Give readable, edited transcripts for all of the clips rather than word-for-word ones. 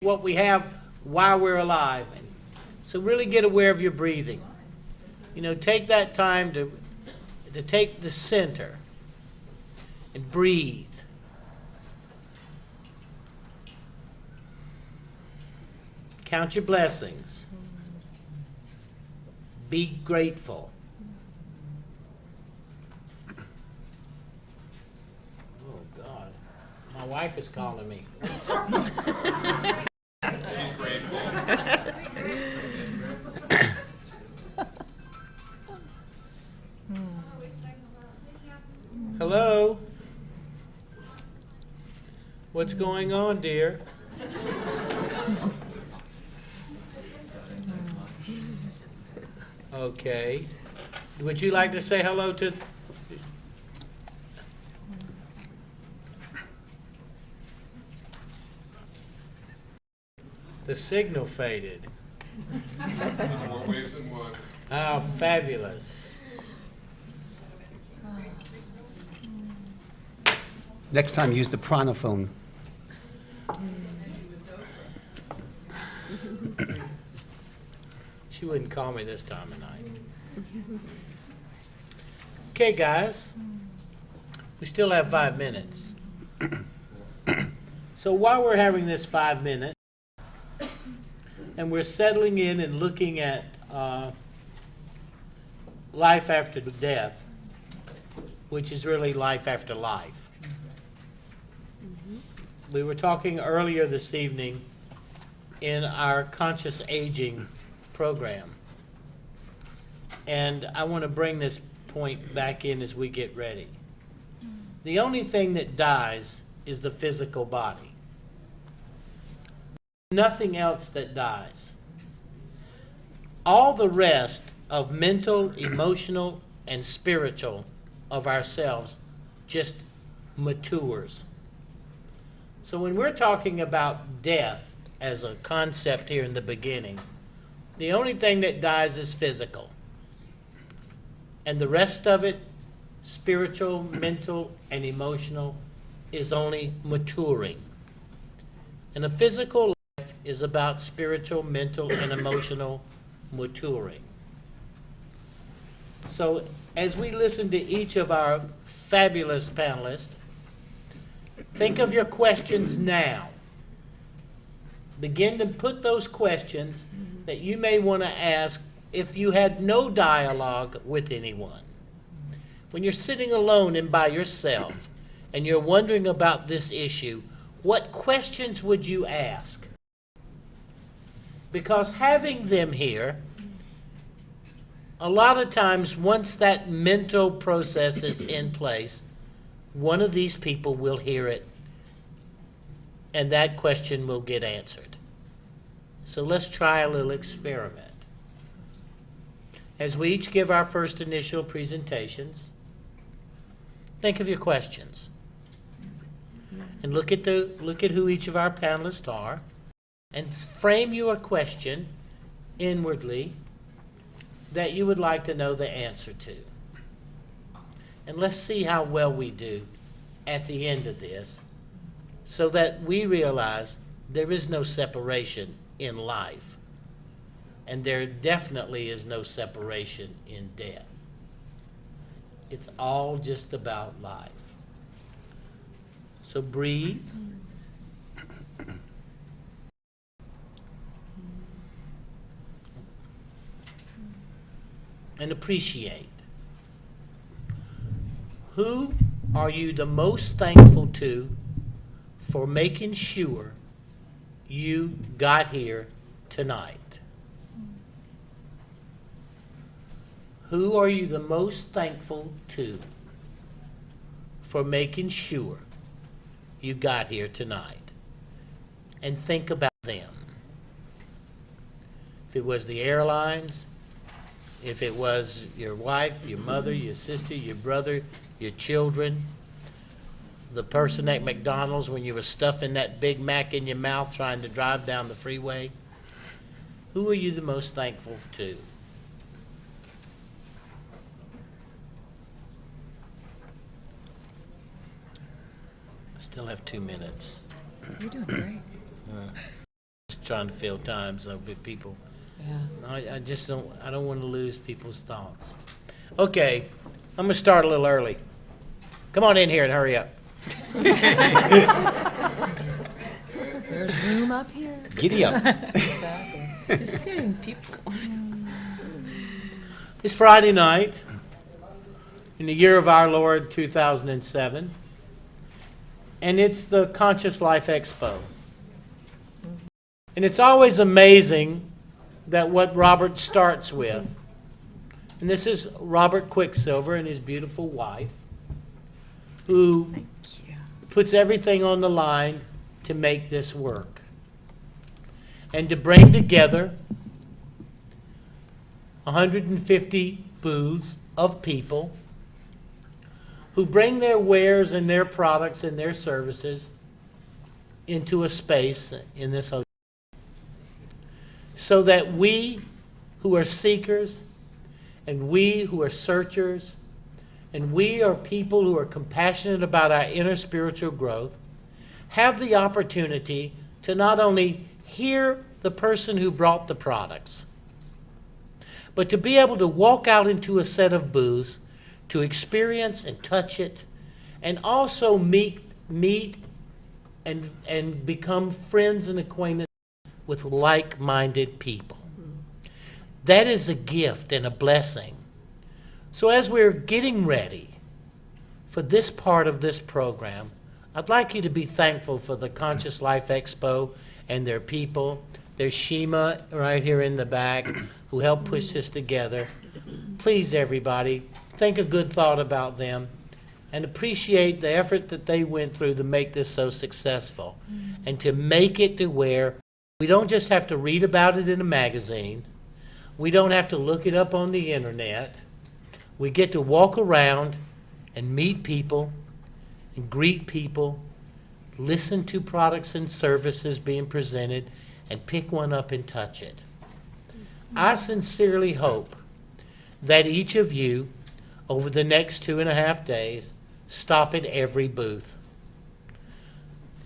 what we have while we're alive. So really get aware of your breathing. You know, take that time to take the center and breathe. Count your blessings. Be grateful. Oh, God. My wife is calling me. She's grateful. Hello? What's going on, dear? Okay. Would you like to say hello to... The signal faded. In more ways than one. Oh, fabulous. Next time, use the pronophone. She wouldn't call me this time of night. Okay, guys. We still have 5 minutes. So while we're having this 5 minutes, and we're settling in and looking at life after death, which is really life after life. We were talking earlier this evening in our conscious aging program. And I want to bring this point back in as we get ready. The only thing that dies is the physical body. Nothing else that dies. All the rest of mental, emotional, and spiritual of ourselves just matures. So when we're talking about death as a concept here in the beginning, the only thing that dies is physical. And the rest of it, spiritual, mental, and emotional, is only maturing. And a physical life is about spiritual, mental, and emotional maturing. So as we listen to each of our fabulous panelists, think of your questions now. Begin to put those questions that you may want to ask if you had no dialogue with anyone. When you're sitting alone and by yourself and you're wondering about this issue, what questions would you ask? Because having them here, a lot of times once that mental process is in place, one of these people will hear it and that question will get answered. So let's try a little experiment. As we each give our first initial presentations, think of your questions. And look at who each of our panelists are, and frame your question inwardly that you would like to know the answer to. And let's see how well we do at the end of this, so that we realize there is no separation in life, and there definitely is no separation in death. It's all just about life. So breathe. And appreciate. Who are you the most thankful to for making sure you got here tonight? Who are you the most thankful to for making sure you got here tonight? And think about them. If it was the airlines, if it was your wife, your mother, your sister, your brother, your children, the person at McDonald's when you were stuffing that Big Mac in your mouth trying to drive down the freeway, who are you the most thankful to? Still have 2 minutes. You're doing great. trying to fill time so that people, I just don't want to lose people's thoughts. Okay, I'm gonna start a little early. Come on in here and hurry up. There's room up here. Giddy up. It's getting people. It's Friday night in the year of our Lord 2007, and it's the Conscious Life Expo. And it's always amazing that what Robert starts with, and this is Robert Quicksilver and his beautiful wife, who puts everything on the line to make this work and to bring together 150 booths of people who bring their wares and their products and their services into a space in this hotel so that we who are seekers and we who are searchers and we are people who are compassionate about our inner spiritual growth have the opportunity to not only hear the person who brought the products, but to be able to walk out into a set of booths, to experience and touch it, and also meet and become friends and acquainted with like-minded people. That is a gift and a blessing. So as we're getting ready for this part of this program, I'd like you to be thankful for the Conscious Life Expo and their people. There's Shima right here in the back who helped push this together. Please, everybody, think a good thought about them and appreciate the effort that they went through to make this so successful and to make it to where we don't just have to read about it in a magazine. We don't have to look it up on the internet. We get to walk around and meet people and greet people, listen to products and services being presented, and pick one up and touch it. I sincerely hope that each of you, over the next 2.5 days, stop at every booth.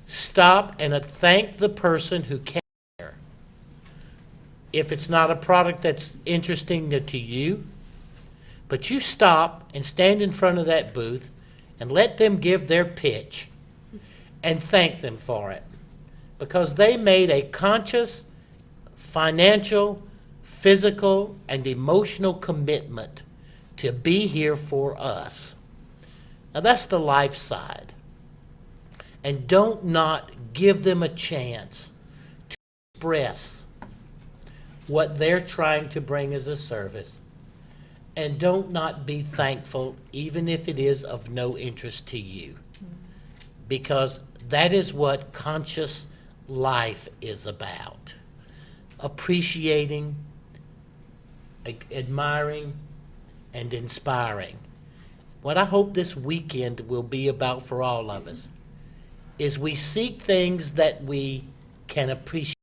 Stop and thank the person who came here. If it's not a product that's interesting to you, but you stop and stand in front of that booth and let them give their pitch and thank them for it. Because they made a conscious, financial, physical, and emotional commitment to be here for us. Now that's the life side. And don't not give them a chance to express what they're trying to bring as a service. And don't not be thankful even if it is of no interest to you. Because that is what conscious life is about. Appreciating, admiring, and inspiring. What I hope this weekend will be about for all of us is we seek things that we can appreciate.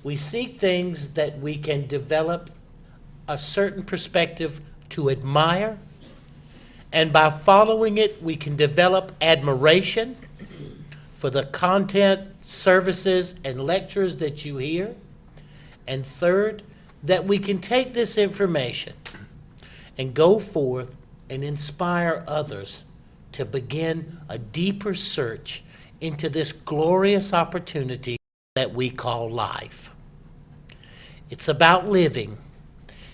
We seek things that we can develop a certain perspective to admire, and by following it, we can develop admiration for the content, services, and lectures that you hear. And third, that we can take this information and go forth and inspire others to begin a deeper search into this glorious opportunity that we call life. It's about living.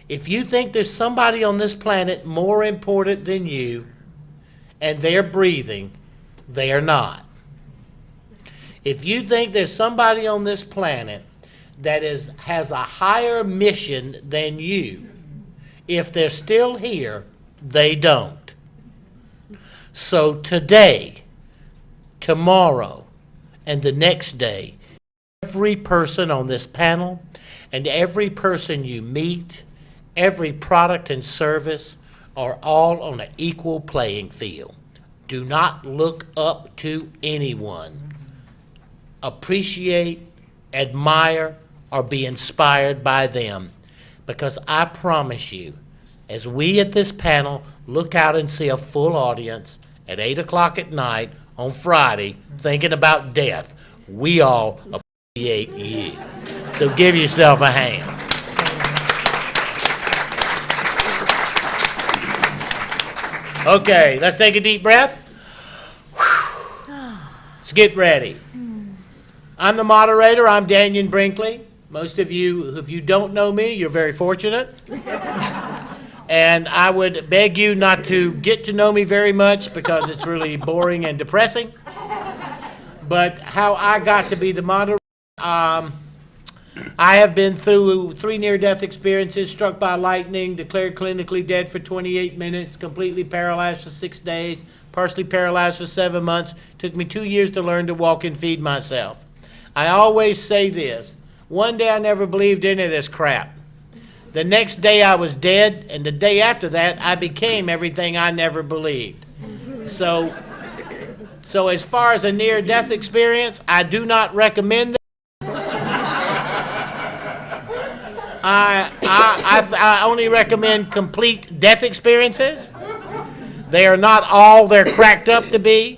If you think there's somebody on this planet more important than you and they're breathing, they are not. If you think there's somebody on this planet that has a higher mission than you, if they're still here, they don't. So today, tomorrow, and the next day, every person on this panel and every person you meet, every product and service are all on an equal playing field. Do not look up to anyone. Appreciate, admire, or be inspired by them. Because I promise you, as we at this panel look out and see a full audience at 8 o'clock at night on Friday thinking about death, we all years. So give yourself a hand. Okay, let's take a deep breath. Let's get ready. I'm the moderator. I'm Dannion Brinkley. Most of you, if you don't know me, you're very fortunate. And I would beg you not to get to know me very much because it's really boring and depressing. But how I got to be the moderator, I have been through 3 near-death experiences, struck by lightning, declared clinically dead for 28 minutes, completely paralyzed for 6 days, partially paralyzed for 7 months. Took me 2 years to learn to walk and feed myself. I always say this. One day I never believed any of this crap. The next day I was dead, and the day after that I became everything I never believed. So as far as a near-death experience, I do not recommend it. I only recommend complete death experiences. They are not all they're cracked up to be,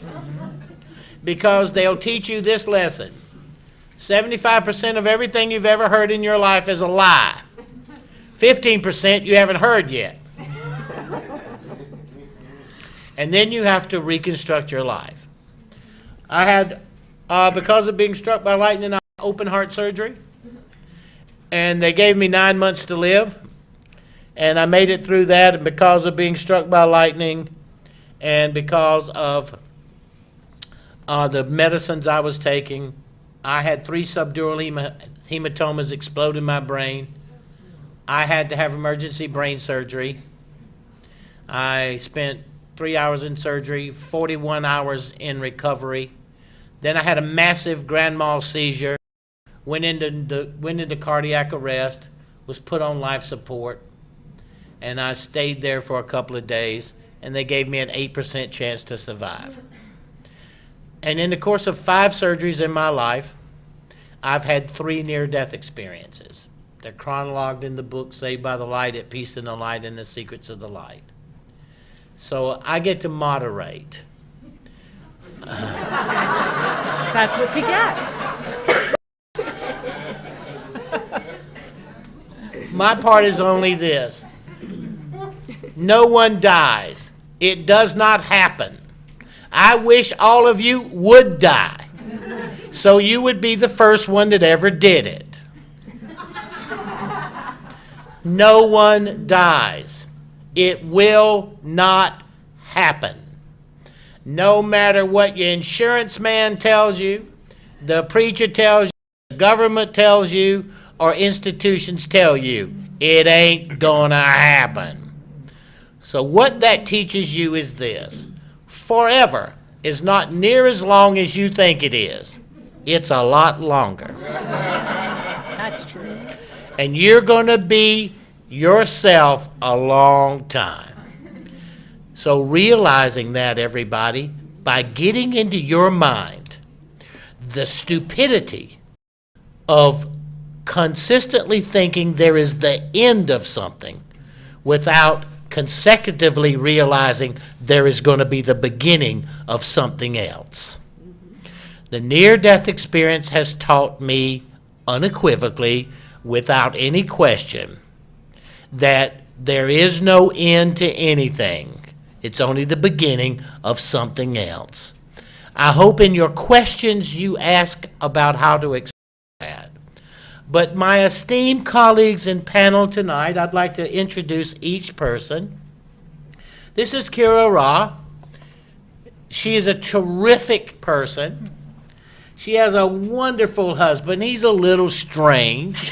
because they'll teach you this lesson. 75% of everything you've ever heard in your life is a lie. 15% you haven't heard yet. And then you have to reconstruct your life. I had, because of being struck by lightning, I had open heart surgery. And they gave me 9 months to live. And I made it through that, and because of being struck by lightning and because of the medicines I was taking, I had 3 subdural hematomas explode in my brain. I had to have emergency brain surgery. I spent 3 hours in surgery, 41 hours in recovery. Then I had a massive grand mal seizure, went into cardiac arrest, was put on life support, and I stayed there for a couple of days, and they gave me an 8% chance to survive. And in the course of 5 surgeries in my life, I've had 3 near-death experiences. They're chronologued in the book Saved by the Light, At Peace in the Light, and The Secrets of the Light. So I get to moderate. That's what you get. My part is only this. No one dies. It does not happen. I wish all of you would die, so you would be the first one that ever did it. No one dies. It will not happen. No matter what your insurance man tells you, the preacher tells you, the government tells you, or institutions tell you, it ain't gonna happen. So what that teaches you is this. Forever is not near as long as you think it is. It's a lot longer. That's true. And you're going to be yourself a long time. So realizing that, everybody, by getting into your mind the stupidity of consistently thinking there is the end of something without consecutively realizing there is going to be the beginning of something else. The near-death experience has taught me unequivocally, without any question, that there is no end to anything. It's only the beginning of something else. I hope in your questions you ask about how to explain that. But my esteemed colleagues in panel tonight, I'd like to introduce each person. This is Kira Ra. She is a terrific person. She has a wonderful husband. He's a little strange.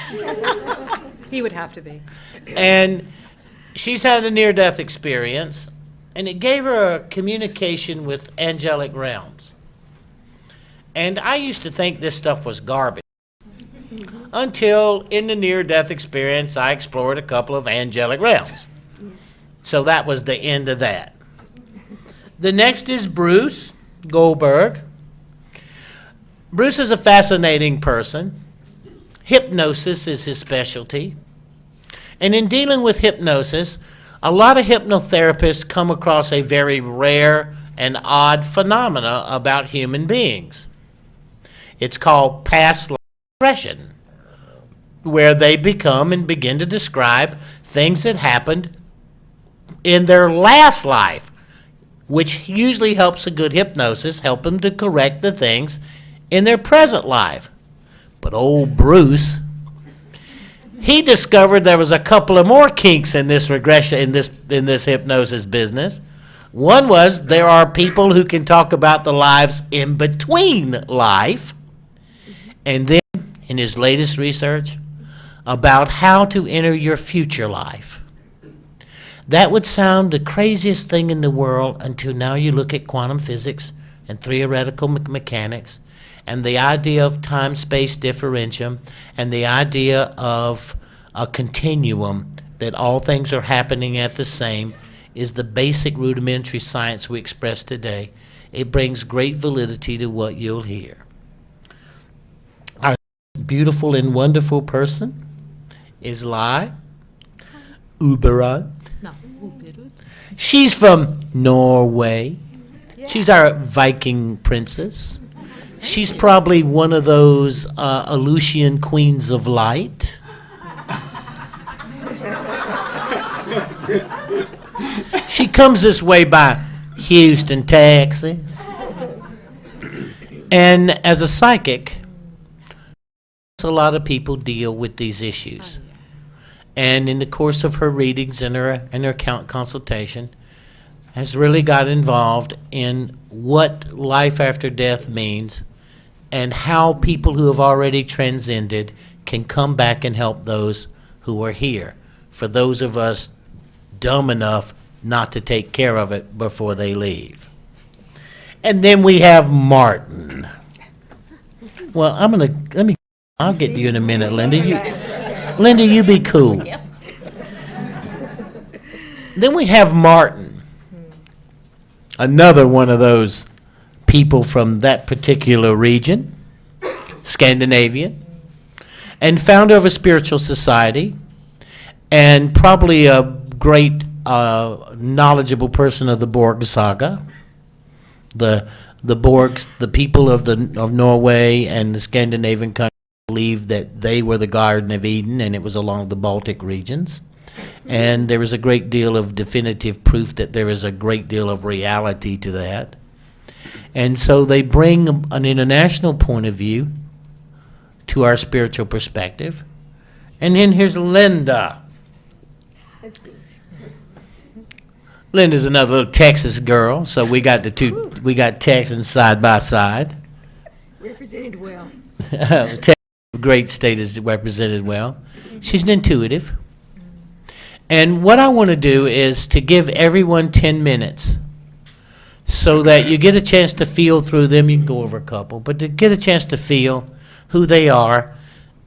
He would have to be. And she's had a near-death experience, and it gave her a communication with angelic realms. And I used to think this stuff was garbage. Until in the near-death experience, I explored a couple of angelic realms. So that was the end of that. The next is Bruce Goldberg. Bruce is a fascinating person. Hypnosis is his specialty. And in dealing with hypnosis, a lot of hypnotherapists come across a very rare and odd phenomena about human beings. It's called past life regression, where they become and begin to describe things that happened in their last life, which usually helps a good hypnosis help them to correct the things in their present life. But old Bruce, he discovered there was a couple of more kinks in this regression, in this hypnosis business. One was there are people who can talk about the lives in between life, and then in his latest research about how to enter your future life. That would sound the craziest thing in the world until now you look at quantum physics and theoretical mechanics and the idea of time-space differentium and the idea of a continuum, that all things are happening at the same, is the basic rudimentary science we express today. It brings great validity to what you'll hear. Our beautiful and wonderful person is Lai Ubberud. No, Ubberud. She's from Norway. She's our Viking princess. She's probably one of those Aleutian queens of light. She comes this way by Houston, Texas. And as a psychic, a lot of people deal with these issues. And in the course of her readings and her consultation, has really got involved in what life after death means and how people who have already transcended can come back and help those who are here. For those of us dumb enough not to take care of it before they leave. And then we have Martin. Well, I'll get to you in a minute, Linda. Linda, you be cool. Then we have Martin, another one of those people from that particular region, Scandinavian, and founder of a spiritual society, and probably a great knowledgeable person of the Borg saga. The Borgs, the people of Norway and the Scandinavian countries believed that they were the Garden of Eden, and it was along the Baltic regions. And there is a great deal of definitive proof that there is a great deal of reality to that. And so they bring an international point of view to our spiritual perspective. And then here's Linda. Linda's another little Texas girl, so we got Texans side by side. Represented well. Texas, great state, is represented well. She's an intuitive. And what I want to do is to give everyone 10 minutes so that you get a chance to feel through them. You can go over a couple, but to get a chance to feel who they are.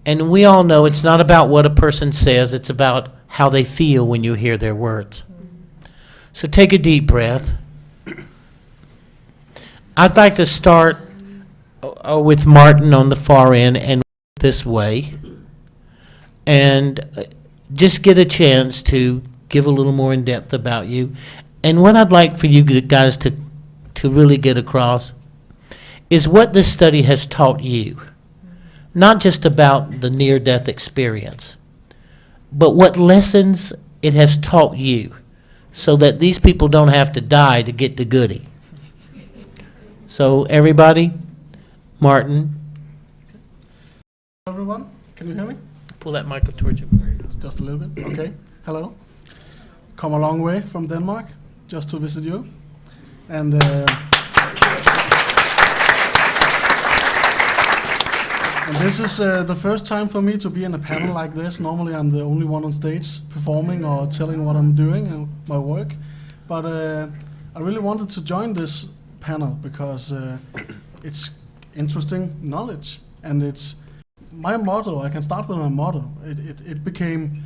And we all know it's not about what a person says, it's about how they feel when you hear their words. So take a deep breath. I'd like to start with Martin on the far end and this way. And just get a chance to give a little more in depth about you. And what I'd like for you guys to really get across is what this study has taught you. Not just about the near-death experience, but what lessons it has taught you so that these people don't have to die to get the goodie. So everybody, Martin. Everyone, can you hear me? Pull that mic up towards you. Just a little bit. Okay. Hello. Come a long way from Denmark just to visit you. And this is the first time for me to be in a panel like this. Normally I'm the only one on stage performing or telling what I'm doing and my work. But I really wanted to join this panel because it's interesting knowledge. And it's my motto. I can start with my motto. It became,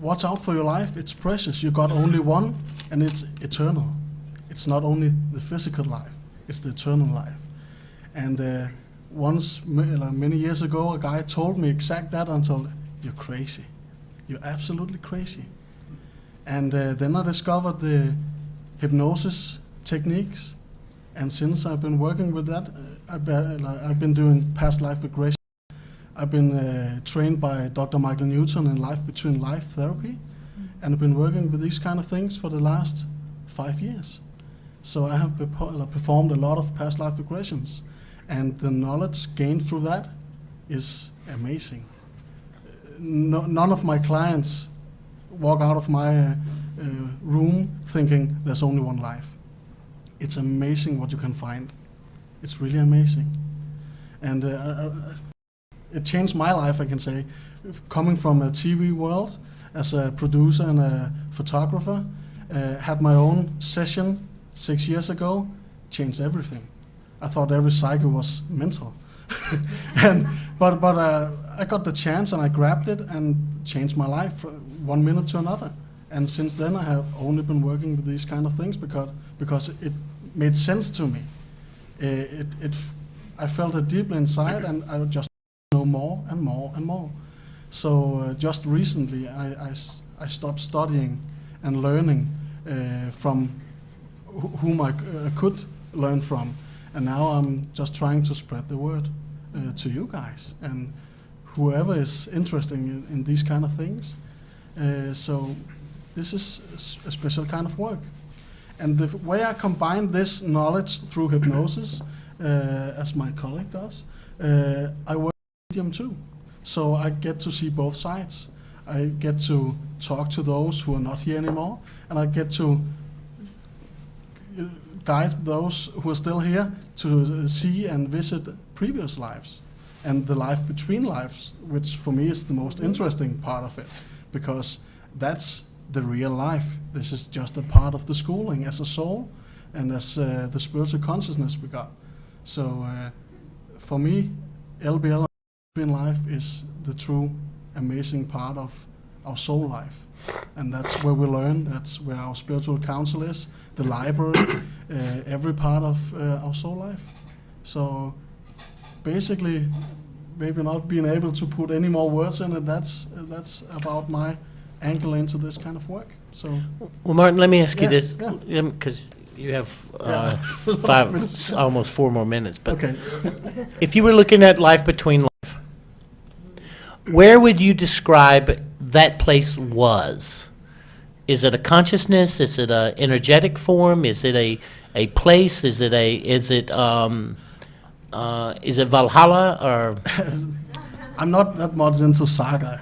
watch out for your life. It's precious. You got only one, and it's eternal. It's not only the physical life. It's the eternal life. And once, many years ago, a guy told me exact that until, you're crazy. You're absolutely crazy. And then I discovered the hypnosis techniques. And since I've been working with that, I've been doing past life regression I've been trained by Dr. Michael Newton in life between life therapy, and I've been working with these kind of things for the last 5 years. So I have performed a lot of past life regressions, and the knowledge gained through that is amazing. None of my clients walk out of my room thinking there's only one life. It's amazing what you can find. It's really amazing. And it changed my life, I can say. Coming from a TV world as a producer and a photographer, had my own session 6 years ago, changed everything. I thought every cycle was mental. But I got the chance and I grabbed it and changed my life from 1 minute to another. And since then I have only been working with these kind of things because it made sense to me. I felt it deeply inside, and I would just know more and more and more. So just recently I stopped studying and learning from whom I could learn from. And now I'm just trying to spread the word to you guys and whoever is interested in these kind of things. So this is a special kind of work. And the way I combine this knowledge through hypnosis, as my colleague does, I work with medium too. So I get to see both sides. I get to talk to those who are not here anymore, and I get to guide those who are still here to see and visit previous lives and the life between lives, which for me is the most interesting part of it, because that's the real life. This is just a part of the schooling as a soul and as the spiritual consciousness we got. So for me, LBL between life is the true amazing part of our soul life. And that's where we learn, that's where our spiritual council is, the library, every part of our soul life. So basically, maybe not being able to put any more words in it, that's about my angle into this kind of work. So, Well, Martin, let me ask you Yeah, this, yeah. because you have Minutes. almost 4 more minutes. But okay. if you were looking at life between life, where would you describe that place was? Is it a consciousness? Is it an energetic form? Is it a place? Is it Valhalla or? I'm not that much into saga,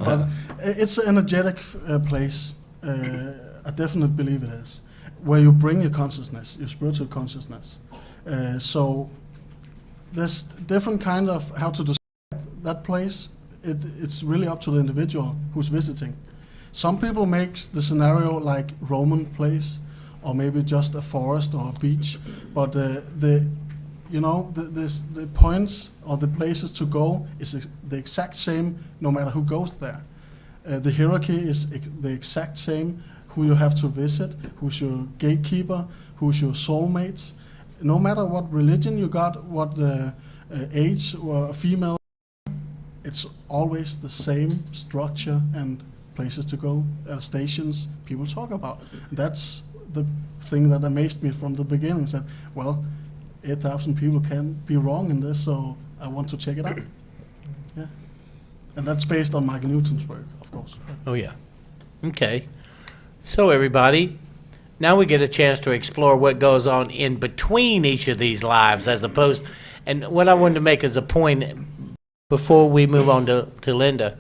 but it's an energetic place. I definitely believe it is, where you bring your consciousness, your spiritual consciousness. So there's different kind of how to describe that place. It's really up to the individual who's visiting. Some people make the scenario like Roman place, or maybe just a forest or a beach. But the points or the places to go is the exact same no matter who goes there. The hierarchy is the exact same. Who you have to visit, who's your gatekeeper, who's your soulmates. No matter what religion you got, what age or female, it's always the same structure and places to go, stations people talk about. That's the thing that amazed me from the beginning. Said, well, 8,000 people can be wrong in this, so I want to check it out. Yeah, and that's based on Michael Newton's work, of course. Oh, yeah. Okay. So, everybody, now we get a chance to explore what goes on in between each of these lives as opposed, and what I wanted to make as a point before we move on to Linda,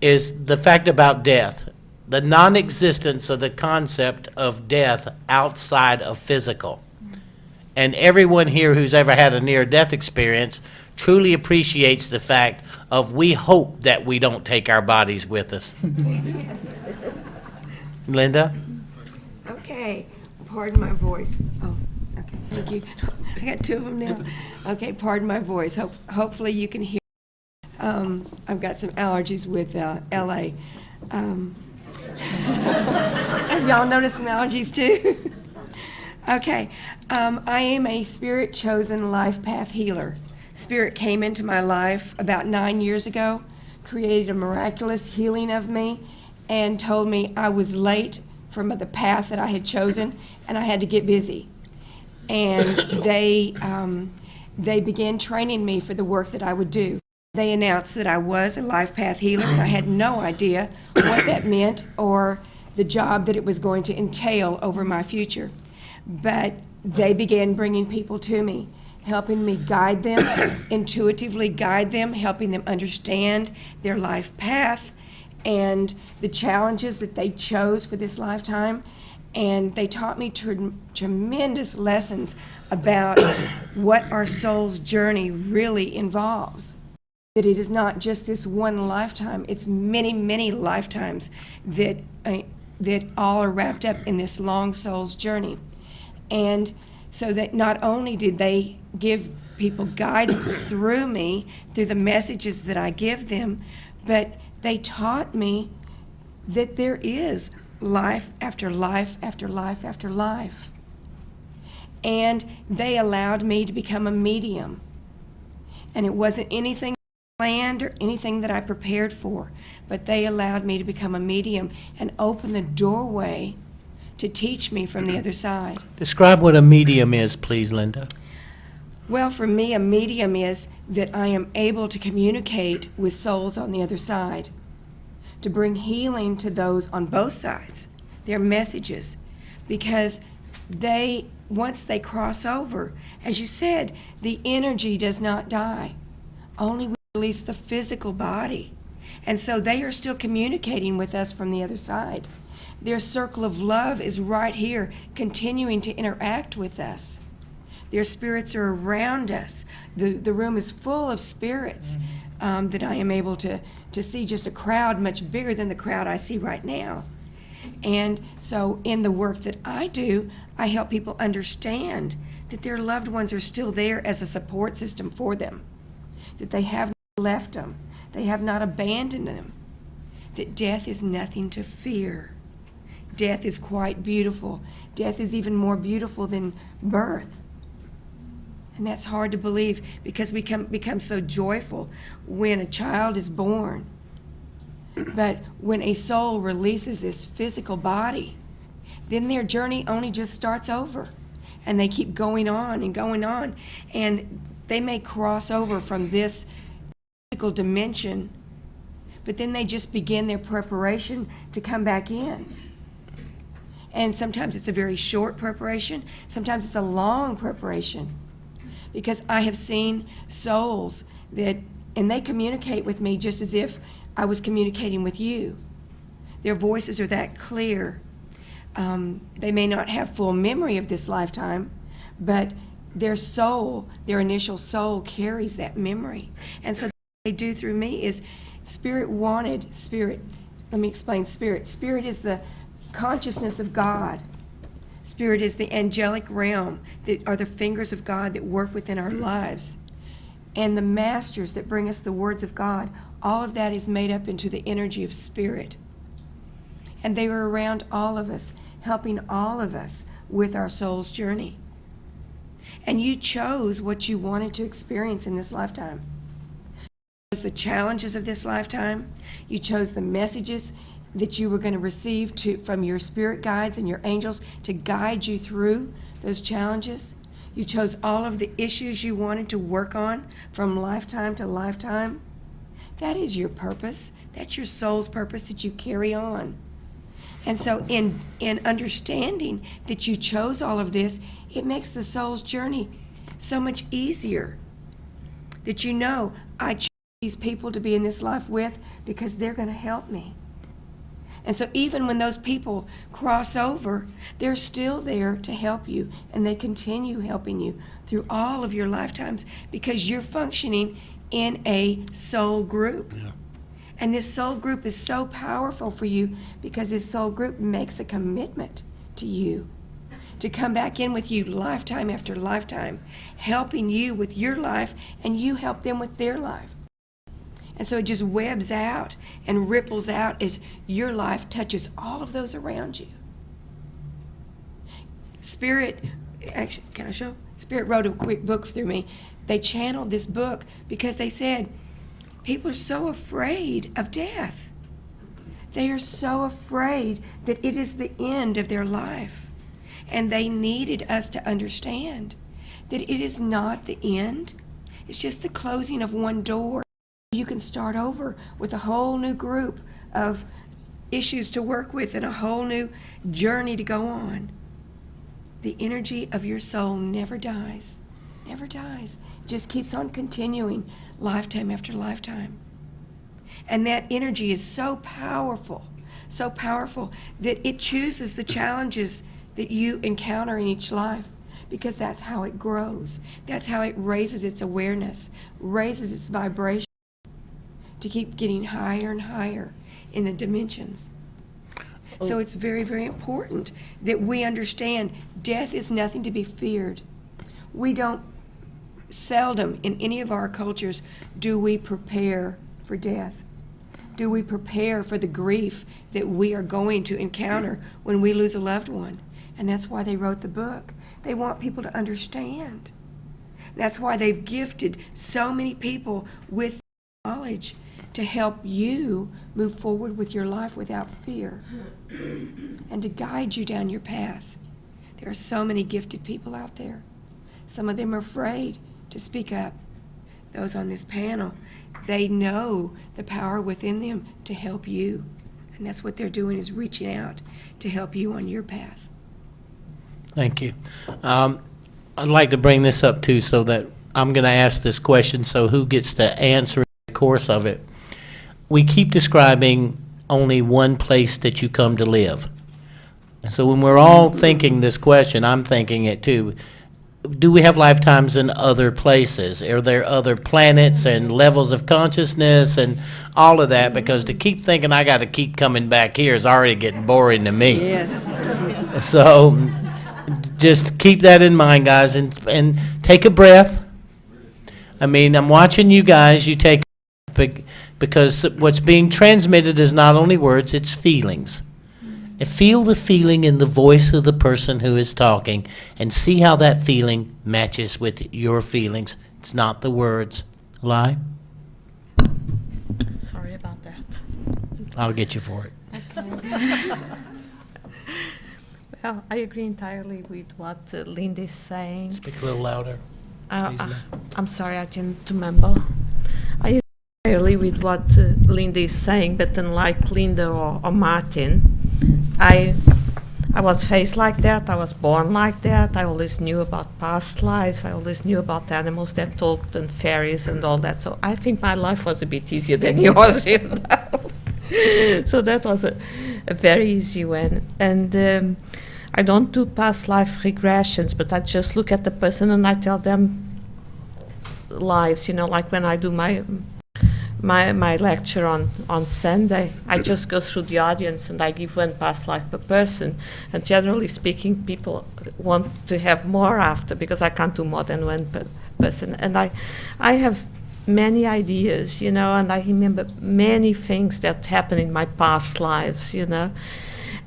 is the fact about death, the non-existence of the concept of death outside of physical. And everyone here who's ever had a near-death experience truly appreciates the fact of we hope that we don't take our bodies with us. Linda? Okay, pardon my voice. Oh, okay, thank you. I got 2 of them now. Okay, pardon my voice. Hopefully you can hear. I've got some allergies with LA. Have y'all noticed some allergies too? Okay, I am a spirit-chosen life path healer. Spirit came into my life about 9 years ago, created a miraculous healing of me, and told me I was late from the path that I had chosen, and I had to get busy. And they began training me for the work that I would do. They announced that I was a life path healer, and I had no idea what that meant or the job that it was going to entail over my future. But they began bringing people to me, helping me guide them, intuitively guide them, helping them understand their life path and the challenges that they chose for this lifetime. And they taught me tremendous lessons about what our soul's journey really involves. That it is not just this one lifetime, it's many, many lifetimes that all are wrapped up in this long soul's journey. And so that not only did they give people guidance through me, through the messages that I give them, but they taught me that there is life after life after life after life. And they allowed me to become a medium. And it wasn't anything planned or anything that I prepared for, but they allowed me to become a medium and open the doorway to teach me from the other side. Describe what a medium is, please, Linda. Well, for me, a medium is that I am able to communicate with souls on the other side, to bring healing to those on both sides, their messages, because once they cross over, as you said, the energy does not die. Only we release the physical body. And so they are still communicating with us from the other side. Their circle of love is right here, continuing to interact with us. Their spirits are around us. The room is full of spirits that I am able to see, just a crowd much bigger than the crowd I see right now. And so in the work that I do, I help people understand that their loved ones are still there as a support system for them, that they have not left them, they have not abandoned them, that death is nothing to fear. Death is quite beautiful. Death is even more beautiful than birth. And that's hard to believe because we become so joyful when a child is born. But when a soul releases this physical body, then their journey only just starts over. And they keep going on and going on. And they may cross over from this physical dimension, but then they just begin their preparation to come back in. And sometimes it's a very short preparation. Sometimes it's a long preparation. Because I have seen souls and they communicate with me just as if I was communicating with you. Their voices are that clear. They may not have full memory of this lifetime, but their soul, their initial soul, carries that memory. And so what they do through me is Spirit wanted, Spirit, let me explain Spirit. Spirit is the consciousness of God. Spirit is the angelic realm that are the fingers of God that work within our lives. And the masters that bring us the words of God, all of that is made up into the energy of Spirit. And they were around all of us, helping all of us with our soul's journey. And you chose what you wanted to experience in this lifetime. You chose the challenges of this lifetime. You chose the messages that you were going to receive from your spirit guides and your angels to guide you through those challenges. You chose all of the issues you wanted to work on from lifetime to lifetime. That is your purpose. That's your soul's purpose that you carry on. And so in understanding that you chose all of this, it makes the soul's journey so much easier. That you know, I chose these people to be in this life with because they're going to help me. And so even when those people cross over, they're still there to help you, and they continue helping you through all of your lifetimes because you're functioning in a soul group. Yeah. And this soul group is so powerful for you because this soul group makes a commitment to you to come back in with you lifetime after lifetime, helping you with your life, and you help them with their life. And so it just webs out and ripples out as your life touches all of those around you. Spirit, actually, can I show? Spirit wrote a quick book through me. They channeled this book because they said, people are so afraid of death. They are so afraid that it is the end of their life. And they needed us to understand that it is not the end. It's just the closing of one door. can start over with a whole new group of issues to work with and a whole new journey to go on. The energy of your soul never dies. Never dies. It just keeps on continuing lifetime after lifetime. And that energy is so powerful that it chooses the challenges that you encounter in each life, because that's how it grows. That's how it raises its awareness, raises its vibration to keep getting higher and higher in the dimensions. So it's very, very important that we understand death is nothing to be feared. We don't, seldom in any of our cultures do we prepare for death. Do we prepare for the grief that we are going to encounter when we lose a loved one? And that's why they wrote the book. They want people to understand. That's why they've gifted so many people with knowledge to help you move forward with your life without fear and to guide you down your path. There are so many gifted people out there. Some of them are afraid to speak up. Those on this panel, they know the power within them to help you. And that's what they're doing, is reaching out to help you on your path. Thank you. I'd like to bring this up too, so that I'm going to ask this question, so who gets to answer in the course of it. We keep describing only one place that you come to live. So when we're all thinking this question, I'm thinking it too. Do we have lifetimes in other places? Are there other planets and levels of consciousness and all of that? Because to keep thinking I got to keep coming back here is already getting boring to me. Yes. So just keep that in mind, guys, and take a breath. I mean, I'm watching you guys. You take, because what's being transmitted is not only words, it's feelings. Feel the feeling in the voice of the person who is talking and see how that feeling matches with your feelings. It's not the words. Lai? Sorry about that. I'll get you for it. Well, I agree entirely with what Linda is saying. Speak a little louder. Please, Lai. I'm sorry, I didn't remember. I agree entirely with what Linda is saying, but unlike Linda or Martin, I was raised like that. I was born like that. I always knew about past lives. I always knew about animals that talked and fairies and all that. So I think my life was a bit easier than yours, you know. So that was a very easy one. And I don't do past life regressions, but I just look at the person and I tell them lives, you know, like when I do my lecture on Sunday, I just go through the audience and I give one past life per person. And generally speaking, people want to have more after, because I can't do more than one person. And I have many ideas, you know, and I remember many things that happened in my past lives, you know.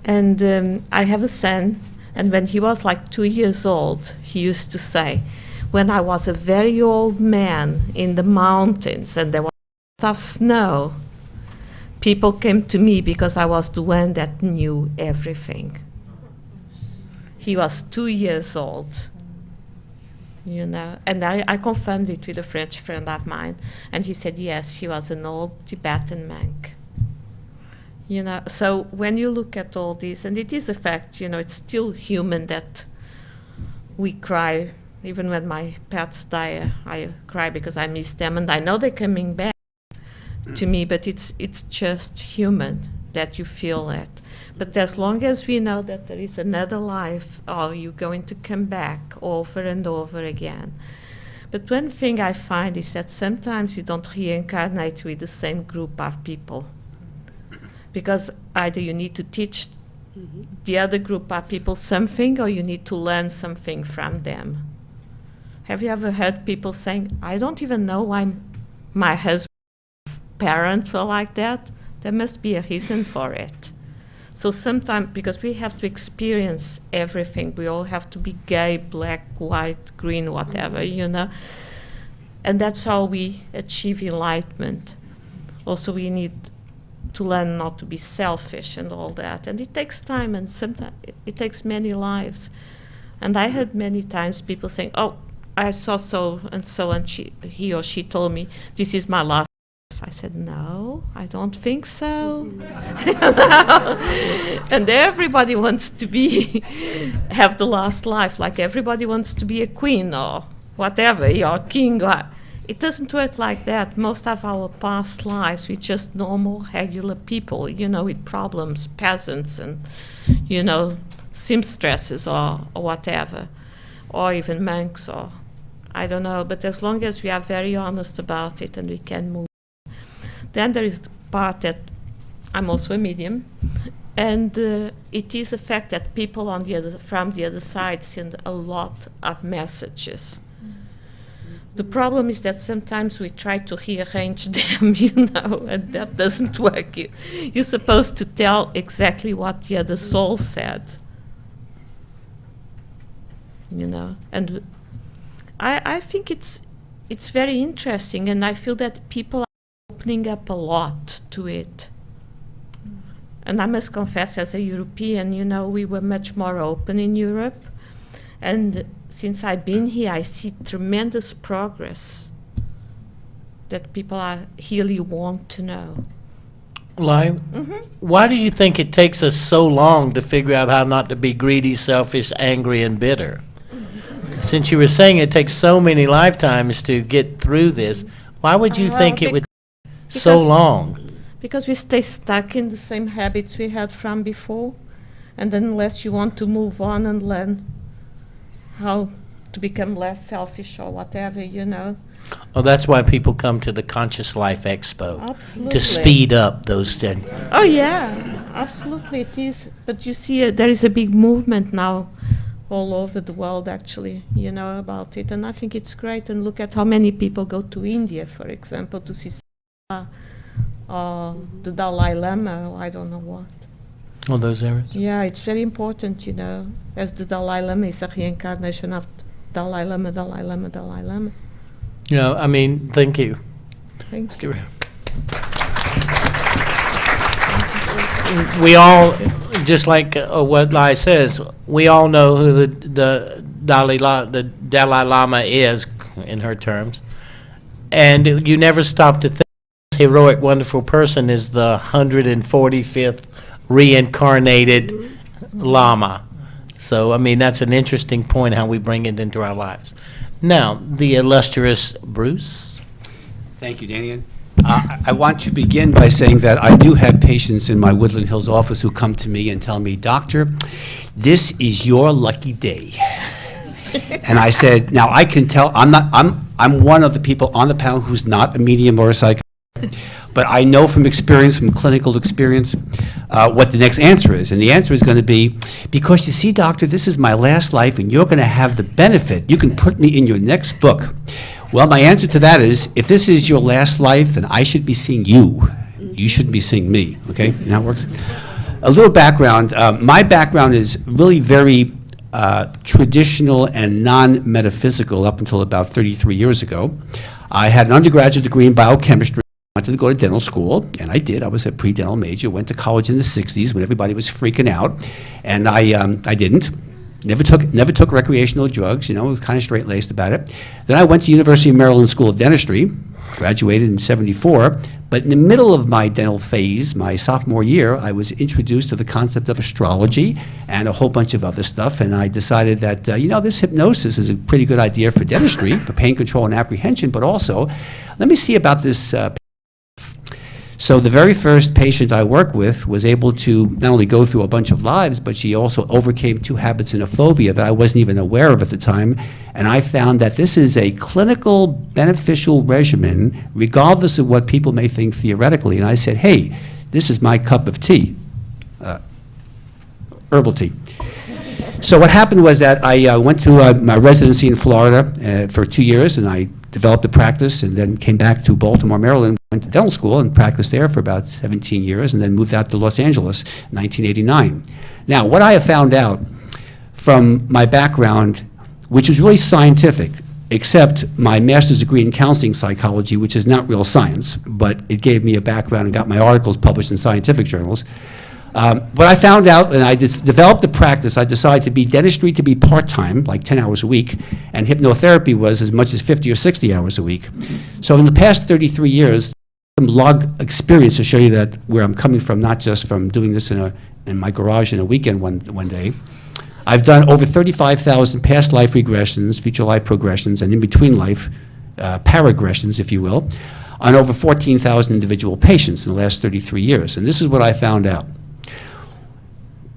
And I have a son, and when he was like 2 years old, he used to say, when I was a very old man in the mountains and there was of snow, people came to me because I was the one that knew everything. He was 2 years old, you know, and I confirmed it with a French friend of mine, and he said, yes, he was an old Tibetan monk. You know, so when you look at all this, and it is a fact, you know, it's still human that we cry. Even when my pets die, I cry because I miss them, and I know they're coming back to me, but it's just human that you feel it. But as long as we know that there is another life, oh, you're going to come back over and over again. But one thing I find is that sometimes you don't reincarnate with the same group of people, because either you need to teach the other group of people something, or you need to learn something from them. Have you ever heard people saying, I don't even know why my husband's parents were like that? There must be a reason for it. So sometimes, because we have to experience everything, we all have to be gay, black, white, green, whatever, you know. And that's how we achieve enlightenment. Also, we need to learn not to be selfish and all that. And it takes time, and sometimes it takes many lives. And I heard many times people saying, oh, I saw so and so, and he or she told me, this is my last life. I said, no, I don't think so. And everybody wants to have the last life, like everybody wants to be a queen or whatever, or king. It doesn't work like that. Most of our past lives, we're just normal, regular people, with problems, peasants and, seamstresses or whatever, or even monks or I don't know. But as long as we are very honest about it and we can move. Then there is the part that I'm also a medium, and it is a fact that people from the other side send a lot of messages. The problem is that sometimes we try to rearrange them, and that doesn't work. You're supposed to tell exactly what the other soul said, And I think it's very interesting, and I feel that people are opening up a lot to it. And I must confess, as a European, we were much more open in Europe. And since I've been here, I see tremendous progress that people really want to know. Lai, why do you think it takes us so long to figure out how not to be greedy, selfish, angry, and bitter? Since you were saying it takes so many lifetimes to get through this, why would you think it would take so long? Because we stay stuck in the same habits we had from before. And unless you want to move on and learn how to become less selfish or whatever, Oh, that's why people come to the Conscious Life Expo. Absolutely. To speed up those things. Oh, yeah, absolutely it is. But you see, there is a big movement now all over the world, actually, about it. And I think it's great. And look at how many people go to India, for example, to see the Dalai Lama, or I don't know what. All those areas? Yeah, it's very important, as the Dalai Lama is a reincarnation of Dalai Lama, Dalai Lama, Dalai Lama. Thank you. Thank you. We all, just like what Lai says, we all know who the Dalai Lama is, in her terms. And you never stop to think this heroic, wonderful person is the 145th reincarnated Lama. So, that's an interesting point, how we bring it into our lives. Now, the illustrious Bruce. Thank you, Dannion. I want to begin by saying that I do have patients in my Woodland Hills office who come to me and tell me, "Doctor, this is your lucky day." And I said, now I can tell, I'm one of the people on the panel who's not a medium or a psychic, but I know from experience, from clinical experience, what the next answer is. And the answer is going to be, because you see, doctor, this is my last life and you're going to have the benefit. You can put me in your next book. Well, my answer to that is, if this is your last life, then I should be seeing you. You shouldn't be seeing me, okay? You know how it works? A little background. My background is really very traditional and non-metaphysical up until about 33 years ago. I had an undergraduate degree in biochemistry. I wanted to go to dental school, and I did. I was a pre-dental major, went to college in the 60s when everybody was freaking out, and I didn't. Never took recreational drugs, was kind of straight-laced about it. Then I went to University of Maryland School of Dentistry, graduated in '74, but in the middle of my dental phase, my sophomore year, I was introduced to the concept of astrology and a whole bunch of other stuff, and I decided that, this hypnosis is a pretty good idea for dentistry, for pain control and apprehension, but also, let me see about this. So the very first patient I worked with was able to not only go through a bunch of lives, but she also overcame 2 habits and a phobia that I wasn't even aware of at the time. And I found that this is a clinical beneficial regimen, regardless of what people may think theoretically. And I said, hey, this is my cup of tea, herbal tea. So what happened was that I went to my residency in Florida for 2 years, and I developed a practice, and then came back to Baltimore, Maryland, went to dental school and practiced there for about 17 years, and then moved out to Los Angeles in 1989. Now, what I have found out from my background, which is really scientific, except my master's degree in counseling psychology, which is not real science, but it gave me a background and got my articles published in scientific journals. What I found out, and I developed the practice, I decided to be dentistry to be part-time, like 10 hours a week, and hypnotherapy was as much as 50 or 60 hours a week. So in the past 33 years, some log experience to show you that where I'm coming from, not just from doing this in my garage in a weekend one day. I've done over 35,000 past life regressions, future life progressions, and in between life paragressions, if you will, on over 14,000 individual patients in the last 33 years. And this is what I found out.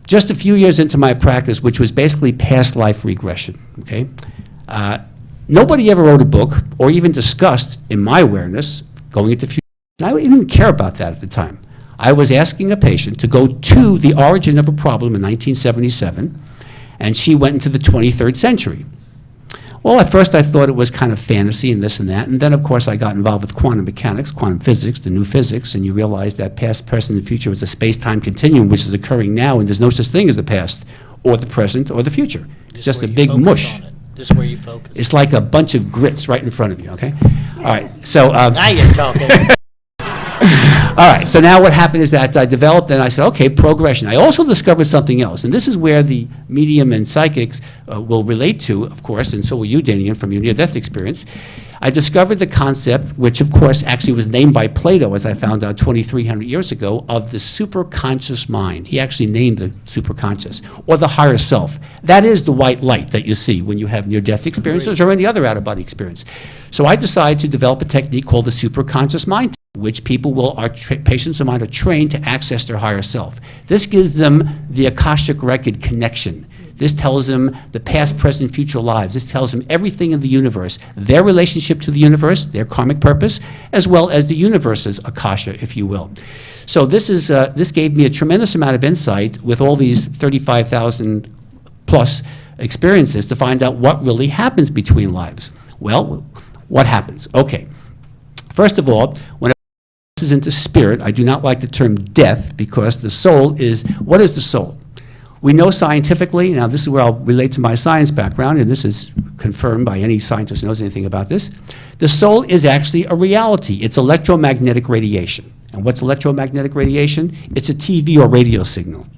Just a few years into my practice, which was basically past life regression, okay? Nobody ever wrote a book or even discussed, in my awareness, going into future. I didn't care about that at the time. I was asking a patient to go to the origin of a problem in 1977, and she went into the 23rd century. Well, at first I thought it was kind of fantasy and this and that, and then of course I got involved with quantum mechanics, quantum physics, the new physics, and you realize that past, present, and future is a space-time continuum which is occurring now, and there's no such thing as the past, or the present, or the future. It's just a big mush. This is where you focus. It's like a bunch of grits right in front of you, okay? All right, so... Now you're talking. All right, so now what happened is that I developed, and I said, okay, progression. I also discovered something else, and this is where the medium and psychics will relate to, of course, and so will you, Dannion, from your near-death experience. I discovered the concept, which of course actually was named by Plato, as I found out 2,300 years ago, of the superconscious mind. He actually named the superconscious, or the higher self. That is the white light that you see when you have near-death experiences or any other out-of-body experience. So I decided to develop a technique called the superconscious mind, which people will, patients of mine are trained to access their higher self. This gives them the Akashic Record connection. This tells them the past, present, future lives. This tells them everything in the universe, their relationship to the universe, their karmic purpose, as well as the universe's Akasha, if you will. So this gave me a tremendous amount of insight with all these 35,000 plus experiences to find out what really happens between lives. Well, what happens? Okay. First of all, when is into spirit, I do not like the term death because the soul is, what is the soul? We know scientifically, now this is where I'll relate to my science background, and this is confirmed by any scientist who knows anything about this. The soul is actually a reality. It's electromagnetic radiation. And what's electromagnetic radiation? It's a TV or radio signal,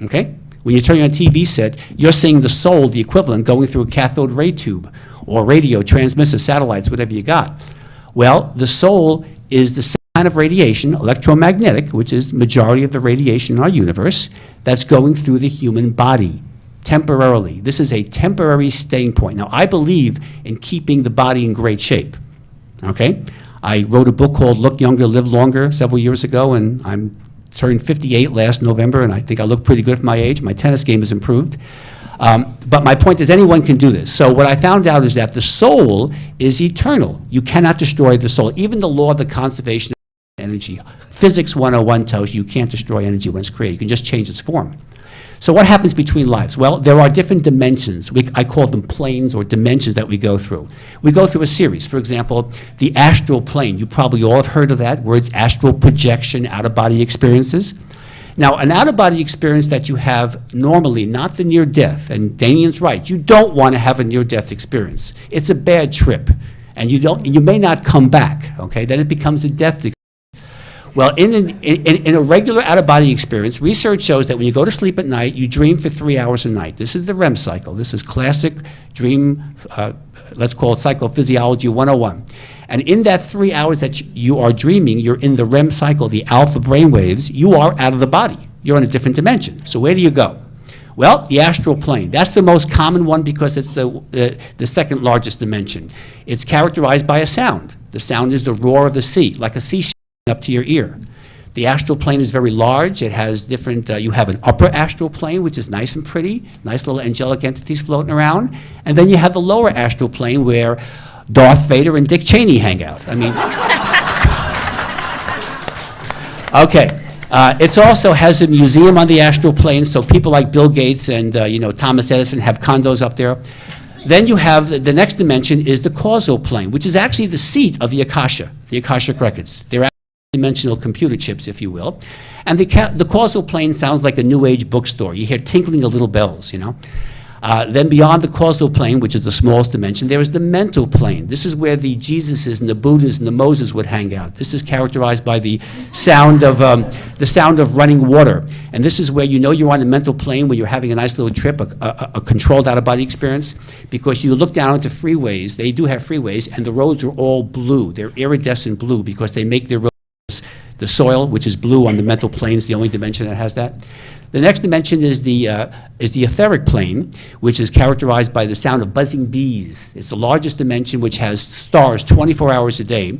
okay? When you turn on a TV set, you're seeing the soul, the equivalent, going through a cathode ray tube or radio, transmitters, satellites, whatever you got. Well, the soul is the same kind of radiation, electromagnetic, which is the majority of the radiation in our universe, that's going through the human body temporarily. This is a temporary staying point. Now, I believe in keeping the body in great shape, okay? I wrote a book called Look Younger, Live Longer several years ago, and I'm turned 58 last November, and I think I look pretty good for my age. My tennis game has improved. But my point is anyone can do this. So what I found out is that the soul is eternal. You cannot destroy the soul. Even the law of the conservation of energy. Physics 101 tells you you can't destroy energy when it's created. You can just change its form. So what happens between lives? Well, there are different dimensions. I call them planes or dimensions that we go through. We go through a series. For example, the astral plane. You probably all have heard of that. Words astral projection, out-of-body experiences. Now, an out-of-body experience that you have normally, not the near-death, and Dannion's right, you don't want to have a near-death experience. It's a bad trip, and you may not come back, okay? Then it becomes a death experience. Well, in a regular out-of-body experience, research shows that when you go to sleep at night, you dream for 3 hours a night. This is the REM cycle. This is classic dream, let's call it psychophysiology 101. And in that 3 hours that you are dreaming, you're in the REM cycle, the alpha brainwaves, you are out of the body. You're in a different dimension. So where do you go? Well, the astral plane. That's the most common one because it's the second largest dimension. It's characterized by a sound. The sound is the roar of the sea, like a sea up to your ear. The astral plane is very large. It has different, you have an upper astral plane, which is nice and pretty, nice little angelic entities floating around. And then you have the lower astral plane where Darth Vader and Dick Cheney hang out. I mean, okay. It also has a museum on the astral plane, so people like Bill Gates and Thomas Edison have condos up there. Then you have the next dimension is the causal plane, which is actually the seat of the Akasha, the Akashic Records. They're dimensional computer chips, if you will. And the causal plane sounds like a New Age bookstore. You hear tinkling of little bells, you know. Then beyond the causal plane, which is the smallest dimension, there is the mental plane. This is where the Jesuses and the Buddhas and the Moses would hang out. This is characterized by the sound of running water. And this is where you know you're on the mental plane when you're having a nice little trip, a controlled out-of-body experience, because you look down into freeways. They do have freeways, and the roads are all blue. They're iridescent blue because they make their roads the soil, which is blue on the mental plane, is the only dimension that has that. The next dimension is the etheric plane, which is characterized by the sound of buzzing bees. It's the largest dimension, which has stars 24 hours a day.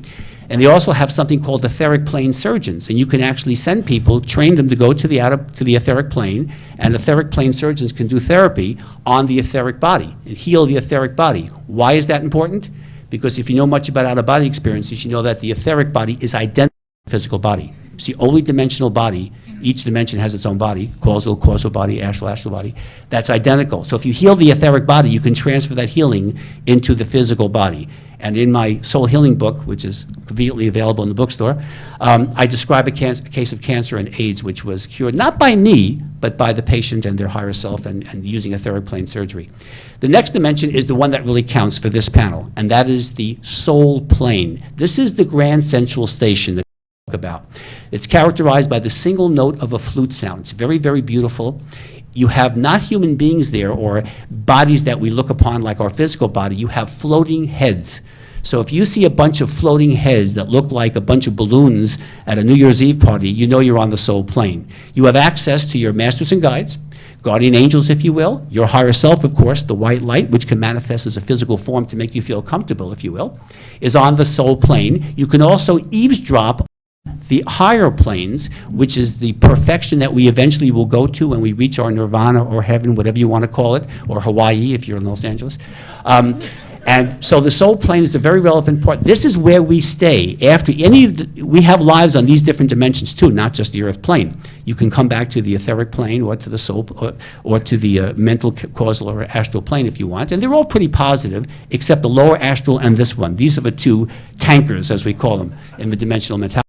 And they also have something called etheric plane surgeons. And you can actually send people, train them to go to the etheric plane, and etheric plane surgeons can do therapy on the etheric body and heal the etheric body. Why is that important? Because if you know much about out-of-body experiences, you know that the etheric body is identical to the physical body. It's the only dimensional body. Each dimension has its own body, causal body, astral body. That's identical. So if you heal the etheric body, you can transfer that healing into the physical body. And in my soul healing book, which is conveniently available in the bookstore, I describe a case of cancer and AIDS, which was cured not by me, but by the patient and their higher self and using etheric plane surgery. The next dimension is the one that really counts for this panel, and that is the soul plane. This is the grand central station that we talk about. It's characterized by the single note of a flute sound. It's very, very beautiful. You have not human beings there or bodies that we look upon like our physical body. You have floating heads. So if you see a bunch of floating heads that look like a bunch of balloons at a New Year's Eve party, you know you're on the soul plane. You have access to your masters and guides, guardian angels, if you will, your higher self, of course, the white light, which can manifest as a physical form to make you feel comfortable, if you will, is on the soul plane. You can also eavesdrop the higher planes, which is the perfection that we eventually will go to when we reach our nirvana or heaven, whatever you want to call it, or Hawaii if you're in Los Angeles. And so the soul plane is a very relevant part. This is where we stay after any of the, we have lives on these different dimensions too, not just the earth plane. You can come back to the etheric plane or to the soul or to the mental, causal, or astral plane if you want. And they're all pretty positive, except the lower astral and this one. These are the two tankers, as we call them, in the dimensional mentality.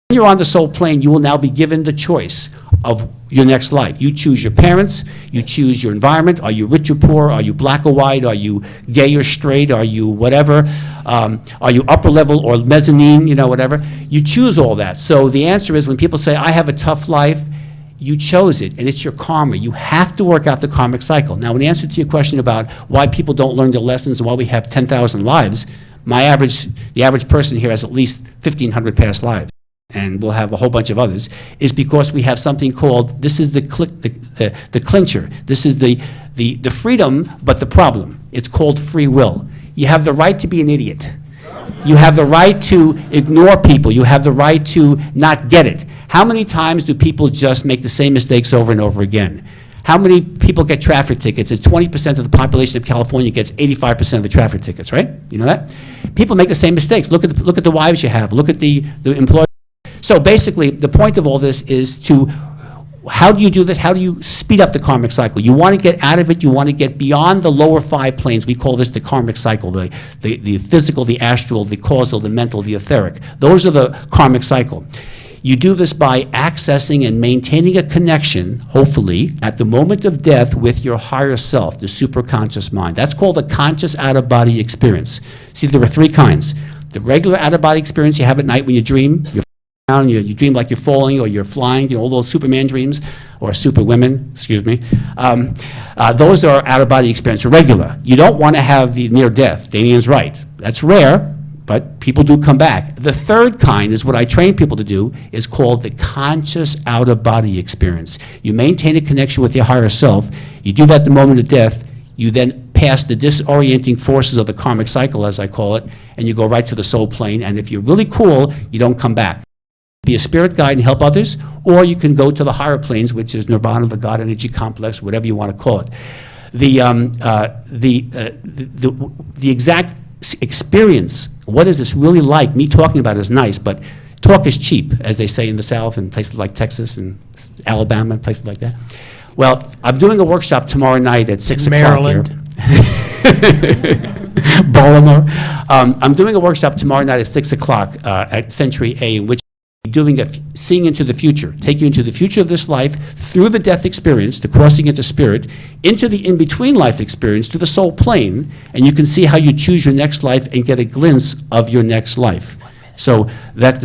When you're on the soul plane, you will now be given the choice of your next life. You choose your parents, you choose your environment. Are you rich or poor? Are you black or white? Are you gay or straight? Are you whatever? Are you upper level or mezzanine, you know, whatever? You choose all that. So the answer is when people say, I have a tough life, you chose it, and it's your karma. You have to work out the karmic cycle. Now, in answer to your question about why people don't learn their lessons and why we have 10,000 lives, the average person here has at least 1,500 past lives, and we'll have a whole bunch of others, is because we have something called, this is the clincher. This is the freedom, but the problem. It's called free will. You have the right to be an idiot. You have the right to ignore people. You have the right to not get it. How many times do people just make the same mistakes over and over again? How many people get traffic tickets? It's 20% of the population of California gets 85% of the traffic tickets, right? You know that? People make the same mistakes. Look at the wives you have. Look at the employees. So basically, the point of all this is to, how do you do this? How do you speed up the karmic cycle? You want to get out of it. You want to get beyond the lower 5 planes. We call this the karmic cycle, the physical, the astral, the causal, the mental, the etheric. Those are the karmic cycle. You do this by accessing and maintaining a connection, hopefully, at the moment of death with your higher self, the superconscious mind. That's called the conscious out-of-body experience. See, there are 3 kinds. The regular out-of-body experience you have at night when you dream. You dream like you're falling or you're flying, you know, all those Superman dreams, or Superwomen, excuse me. Those are out-of-body experience, regular. You don't want to have the near death. Dannion's right. That's rare, but people do come back. The third kind is what I train people to do, is called the conscious out-of-body experience. You maintain a connection with your higher self. You do that at the moment of death. You then pass the disorienting forces of the karmic cycle, as I call it, and you go right to the soul plane. And if you're really cool, you don't come back. Be a spirit guide and help others, or you can go to the higher planes, which is nirvana, the God energy complex, whatever you want to call it. The exact experience, what is this really like? Me talking about it is nice, but talk is cheap, as they say in the South and places like Texas and Alabama and places like that. Well, I'm doing a workshop tomorrow night at 6 o'clock here. Baltimore. I'm doing a workshop tomorrow night at 6 o'clock at Century A, in which doing seeing into the future, take you into the future of this life through the death experience, the crossing into spirit, into the in-between life experience, to the soul plane, and you can see how you choose your next life and get a glimpse of your next life. So that's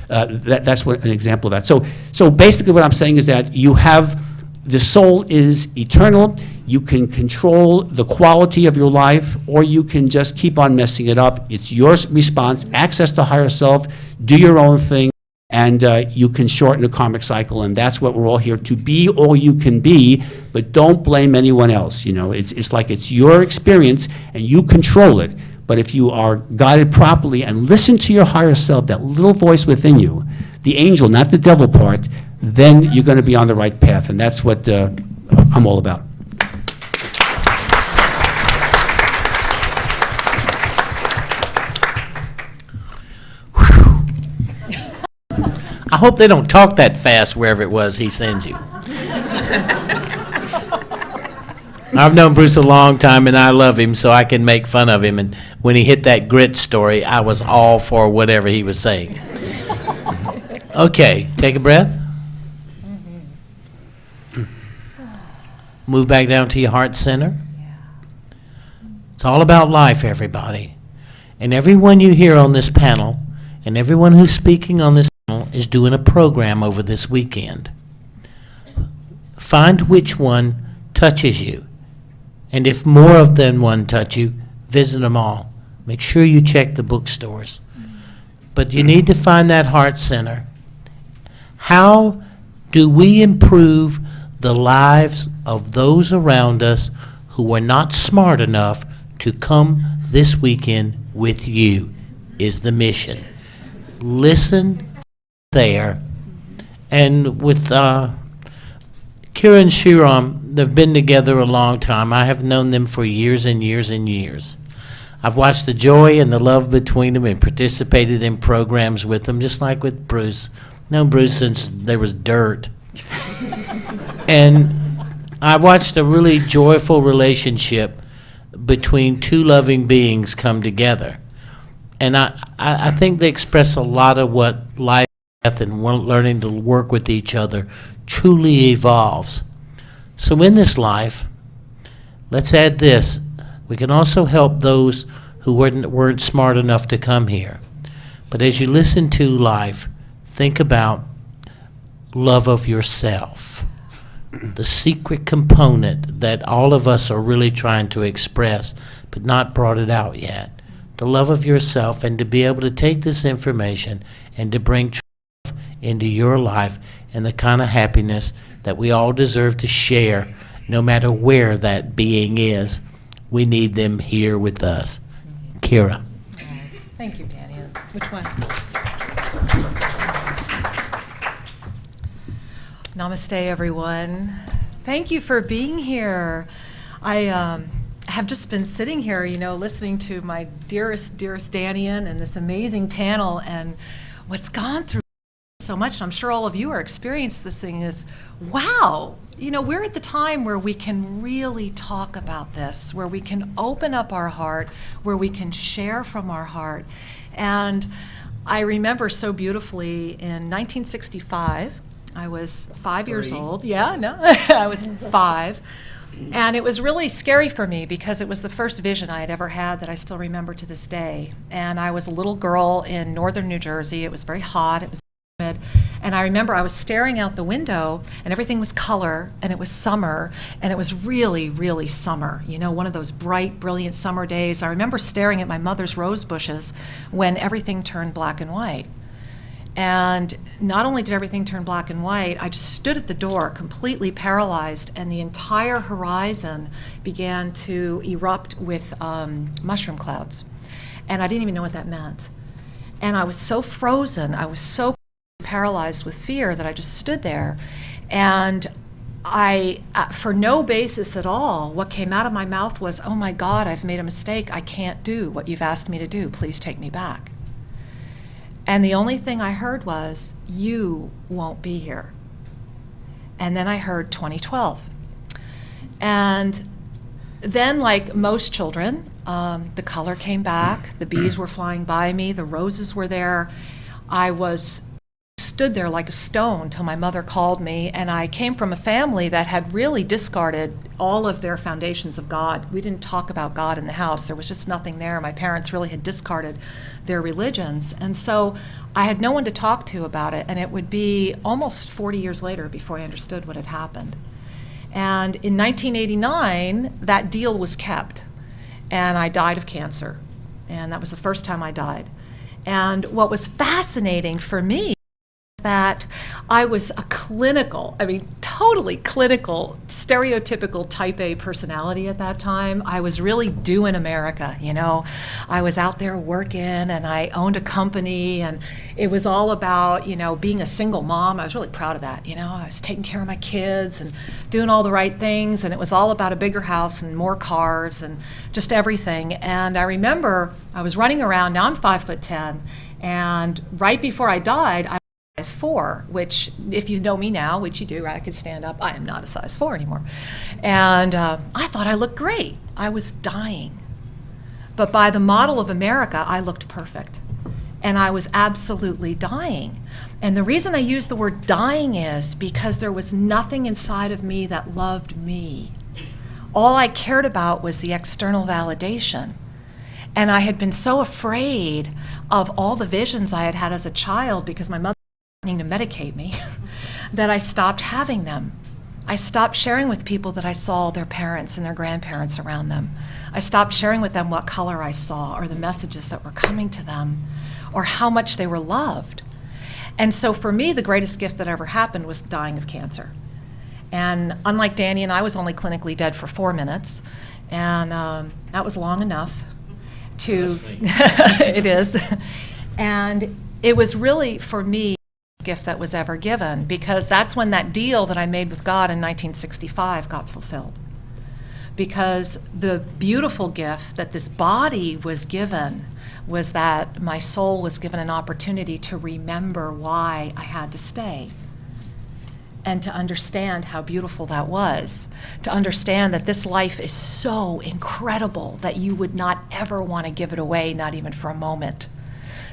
an example of that. So basically what I'm saying is that you have, the soul is eternal. You can control the quality of your life, or you can just keep on messing it up. It's your response. Access to higher self. Do your own thing. and you can shorten the karmic cycle, and that's what we're all here to be, all you can be, but don't blame anyone else. You know, it's like it's your experience and you control it, but if you are guided properly and listen to your higher self, that little voice within you, the angel, not the devil part, then you're going to be on the right path, and that's what I'm all about. I hope they don't talk that fast wherever it was he sends you. I've known Bruce a long time, and I love him, so I can make fun of him. And when he hit that grit story, I was all for whatever he was saying. Okay, take a breath. Move back down to your heart center. It's all about life, everybody. And everyone you hear on this panel, and everyone who's speaking on this panel, is doing a program over this weekend. Find which one touches you. And if more of than one touch you, visit them all. Make sure you check the bookstores. But you need to find that heart center. How do we improve the lives of those around us who are not smart enough to come this weekend with you, is the mission. Listen there. And with Kira and Shiram, they've been together a long time. I have known them for years and years and years. I've watched the joy and the love between them and participated in programs with them, just like with Bruce. Known Bruce since there was dirt. And I've watched a really joyful relationship between two loving beings come together. And I think they express a lot of what life and learning to work with each other truly evolves. So in this life, let's add this. We can also help those who weren't smart enough to come here. But as you listen to life, think about love of yourself, the secret component that all of us are really trying to express, but not brought it out yet. The love of yourself, and to be able to take this information and to bring truth into your life and the kind of happiness that we all deserve to share, no matter where that being is. We need them here with us. Kira. Thank you, Dannion. Which one? Namaste, everyone. Thank you for being here. I have just been sitting here, listening to my dearest Dannion and this amazing panel, and what's gone through so much, and I'm sure all of you are experiencing this thing, is, wow, we're at the time where we can really talk about this, where we can open up our heart, where we can share from our heart. And I remember so beautifully in 1965, I was 5 years old. Yeah, no, I was 5. And it was really scary for me because it was the first vision I had ever had that I still remember to this day. And I was a little girl in northern New Jersey. It was very hot. It was humid. And I remember I was staring out the window, and everything was color, and it was summer, and it was really, really summer. One of those bright, brilliant summer days. I remember staring at my mother's rose bushes when everything turned black and white. And not only did everything turn black and white, I just stood at the door completely paralyzed, and the entire horizon began to erupt with mushroom clouds. And I didn't even know what that meant. And I was so frozen, I was so paralyzed with fear that I just stood there. And I, for no basis at all, what came out of my mouth was, "Oh my God, I've made a mistake. I can't do what you've asked me to do. Please take me back." And the only thing I heard was, "You won't be here." And then I heard 2012. And then, like most children, the color came back, the bees were flying by me, the roses were there. I stood there like a stone till my mother called me, and I came from a family that had really discarded all of their foundations of God. We didn't talk about God in the house. There was just nothing there. My parents really had discarded their religions. And so I had no one to talk to about it, and it would be almost 40 years later before I understood what had happened. And in 1989, that deal was kept, and I died of cancer. And that was the first time I died. And what was fascinating for me that I was a clinical, totally clinical, stereotypical type A personality at that time. I was really doing America, I was out there working, and I owned a company, and it was all about, being a single mom. I was really proud of that, I was taking care of my kids and doing all the right things, and it was all about a bigger house and more cars and just everything. And I remember I was running around. Now I'm 5'10", and right before I died, I was size 4, which, if you know me now, which you do, right, I could stand up. I am not a size 4 anymore. And I thought I looked great. I was dying. But by the model of America, I looked perfect. And I was absolutely dying. And the reason I use the word dying is because there was nothing inside of me that loved me. All I cared about was the external validation. And I had been so afraid of all the visions I had had as a child, because my mother was wanting to medicate me, that I stopped having them. I stopped sharing with people that I saw their parents and their grandparents around them. I stopped sharing with them what color I saw, or the messages that were coming to them, or how much they were loved. And so for me, the greatest gift that ever happened was dying of cancer. And unlike Dannion, I was only clinically dead for 4 minutes, and that was long enough to, it is. And it was really, for me, the gift that was ever given, because that's when that deal that I made with God in 1965 got fulfilled. Because the beautiful gift that this body was given was that my soul was given an opportunity to remember why I had to stay, and to understand how beautiful that was, to understand that this life is so incredible that you would not ever want to give it away, not even for a moment,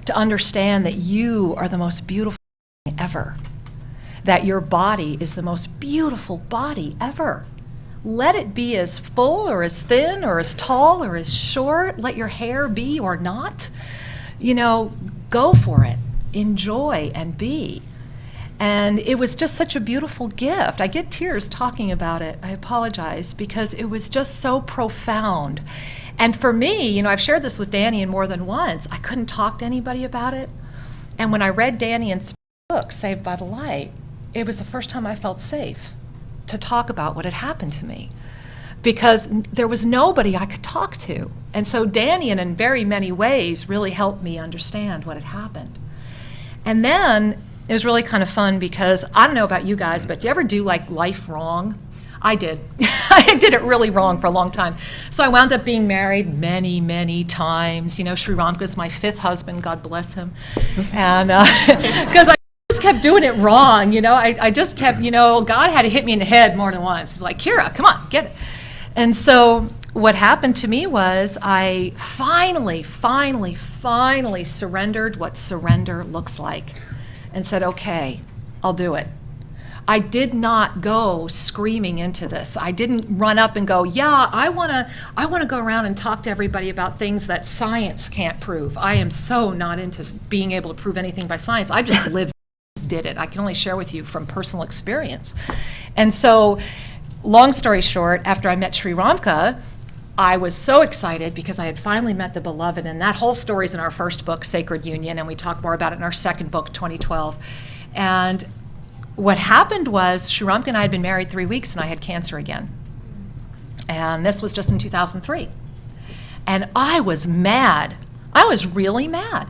to understand that you are the most beautiful thing ever, that your body is the most beautiful body ever. Let it be as full or as thin or as tall or as short. Let your hair be or not. Go for it. Enjoy and be. And it was just such a beautiful gift. I get tears talking about it. I apologize, because it was just so profound. And for me, I've shared this with Dannion more than once. I couldn't talk to anybody about it. And when I read Dannion's book, Saved by the Light, it was the first time I felt safe to talk about what had happened to me, because there was nobody I could talk to. And so Dannion, in very many ways, really helped me understand what had happened. And then it was really kind of fun, because I don't know about you guys, but do you ever do life wrong? I did. I did it really wrong for a long time. So I wound up being married many, many times. Sri Ramka's my 5th husband, God bless him. And because I just kept doing it wrong, I just kept, God had to hit me in the head more than once. He's like, Kira, come on, get it. And so what happened to me was I finally surrendered what surrender looks like, and said, okay, I'll do it. I did not go screaming into this. I didn't run up and go, yeah, I wanna go around and talk to everybody about things that science can't prove. I am so not into being able to prove anything by science. I just lived, did it. I can only share with you from personal experience. And so, long story short, after I met Sri Ramka, I was so excited because I had finally met the beloved, and that whole story is in our first book, Sacred Union, and we talk more about it in our second book, 2012. And what happened was Sri Ramka and I had been married 3 weeks, and I had cancer again. And this was just in 2003. And I was mad. I was really mad.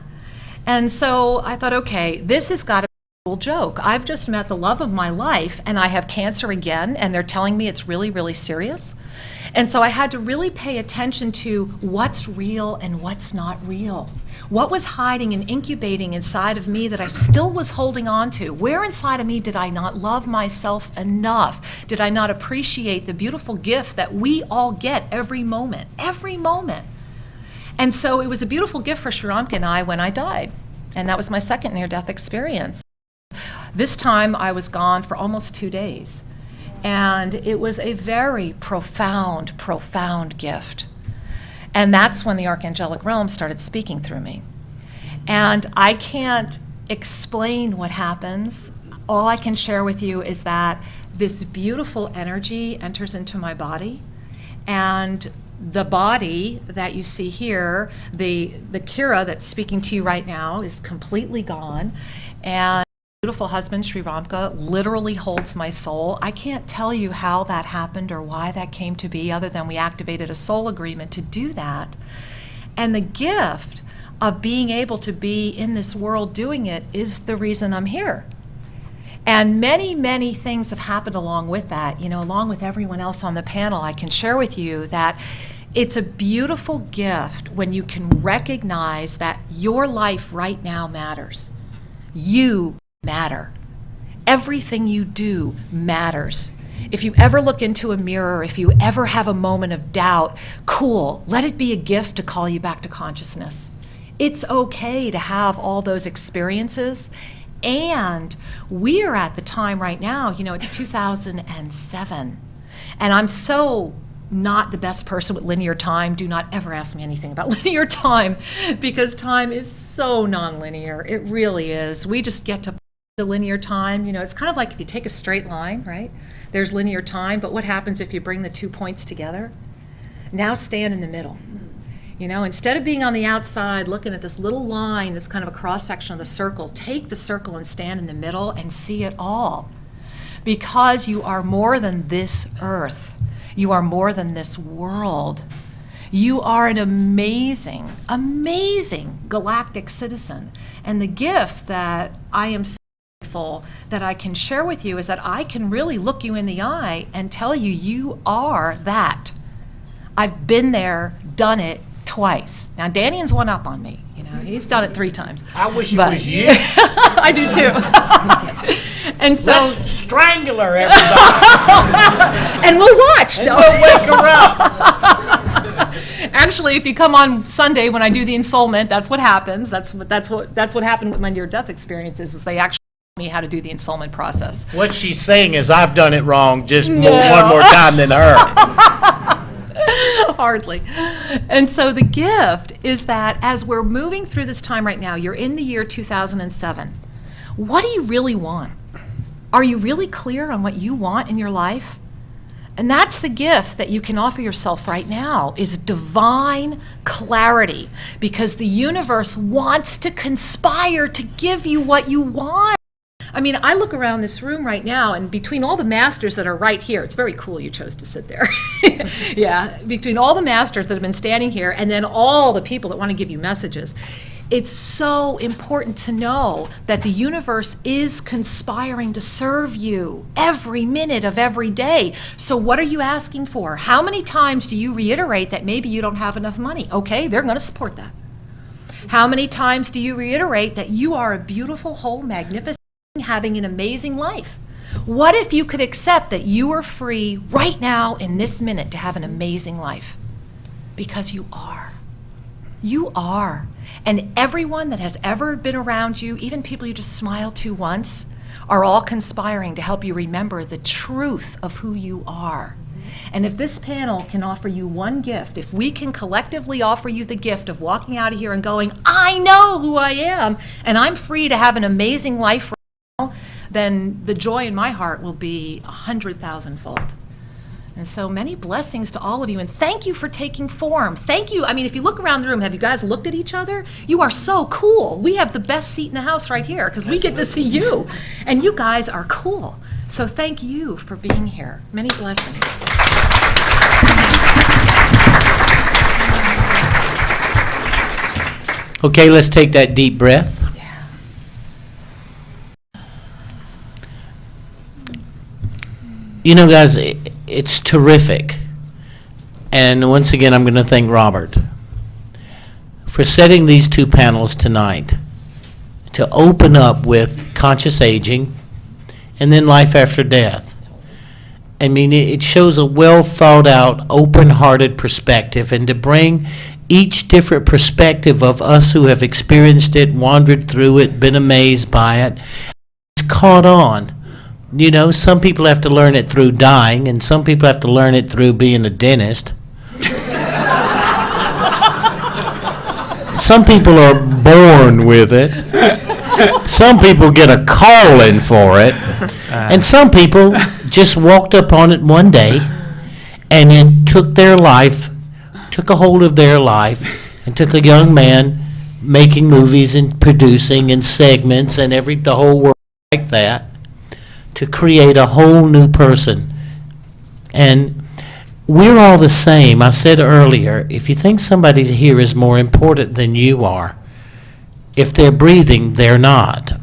And so I thought, okay, this has got to joke. I've just met the love of my life, and I have cancer again, and they're telling me it's really, really serious. And so I had to really pay attention to what's real and what's not real. What was hiding and incubating inside of me that I still was holding on to? Where inside of me did I not love myself enough? Did I not appreciate the beautiful gift that we all get every moment, every moment? And so it was a beautiful gift for Sri Ramka and I when I died. And that was my second near-death experience. This time I was gone for almost 2 days. And it was a very profound, profound gift. And that's when the archangelic realm started speaking through me. And I can't explain what happens. All I can share with you is that this beautiful energy enters into my body, and the body that you see here, the Kira that's speaking to you right now, is completely gone. And beautiful husband, Sri Ramka, literally holds my soul. I can't tell you how that happened or why that came to be, other than we activated a soul agreement to do that. And the gift of being able to be in this world doing it is the reason I'm here. And many, many things have happened along with that. You know, along with everyone else on the panel, I can share with you that it's a beautiful gift when you can recognize that your life right now matters. You matter. Everything you do matters. If you ever look into a mirror, if you ever have a moment of doubt, cool, let it be a gift to call you back to consciousness. It's okay to have all those experiences. And we are at the time right now, you know, it's 2007. And I'm so not the best person with linear time. Do not ever ask me anything about linear time, because time is so nonlinear. It really is. We just get to the linear time. You know, it's kind of like if you take a straight line, right? There's linear time, but what happens if you bring the 2 points together? Now stand in the middle. You know, instead of being on the outside looking at this little line that's kind of a cross-section of the circle, take the circle and stand in the middle and see it all. Because you are more than this earth. You are more than this world. You are an amazing, amazing galactic citizen. And the gift that I am so grateful that I can share with you is that I can really look you in the eye and tell you, you are that. I've been there, done it twice. Now, Dannion's one up on me. You know, he's done it 3 times. I wish it But- was you. I do too. And so, Let's strangle her, everybody. and we'll watch. And No. we'll wake her up. Actually, if you come on Sunday when I do the ensoulment, that's what happens. That's what happened with my near-death experiences. Is they actually taught me how to do the ensoulment process. What she's saying is I've done it wrong just No. one more time than her. Hardly. And so the gift is that as we're moving through this time right now, you're in the year 2007. What do you really want? Are you really clear on what you want in your life? And that's the gift that you can offer yourself right now, is divine clarity, because the universe wants to conspire to give you what you want. I mean, I look around this room right now, and between all the masters that are right here, it's very cool you chose to sit there. Yeah, between all the masters that have been standing here, and then all the people that want to give you messages, it's so important to know that the universe is conspiring to serve you every minute of every day. So what are you asking for? How many times do you reiterate that maybe you don't have enough money? Okay, they're going to support that. How many times do you reiterate that you are a beautiful, whole, magnificent, having an amazing life? What if you could accept that you are free right now in this minute to have an amazing life? Because you are. You are. And everyone that has ever been around you, even people you just smiled to once, are all conspiring to help you remember the truth of who you are. And if this panel can offer you one gift, if we can collectively offer you the gift of walking out of here and going, I know who I am, and I'm free to have an amazing life right now, then the joy in my heart will be 100,000-fold. And so many blessings to all of you, and thank you for taking form. Thank you. I mean, if you look around the room, have you guys looked at each other? You are so cool. We have the best seat in the house right here because we get to see you, and you guys are cool. So thank you for being here. Many blessings. Okay, let's take that deep breath. You know, guys, it's terrific. And once again, I'm going to thank Robert for setting these 2 panels tonight to open up with conscious aging and then life after death. I mean, it shows a well thought out, open-hearted perspective, and to bring each different perspective of us who have experienced it, wandered through it, been amazed by it, it's caught on. You know, some people have to learn it through dying, and some people have to learn it through being a dentist. Some people are born with it. Some people get a calling for it. And some people just walked up on it one day, and it took their life, took a hold of their life, and took a young man making movies and producing and segments and the whole world like that to create a whole new person. And we're all the same. I said earlier, if you think somebody here is more important than you are, if they're breathing, they're not.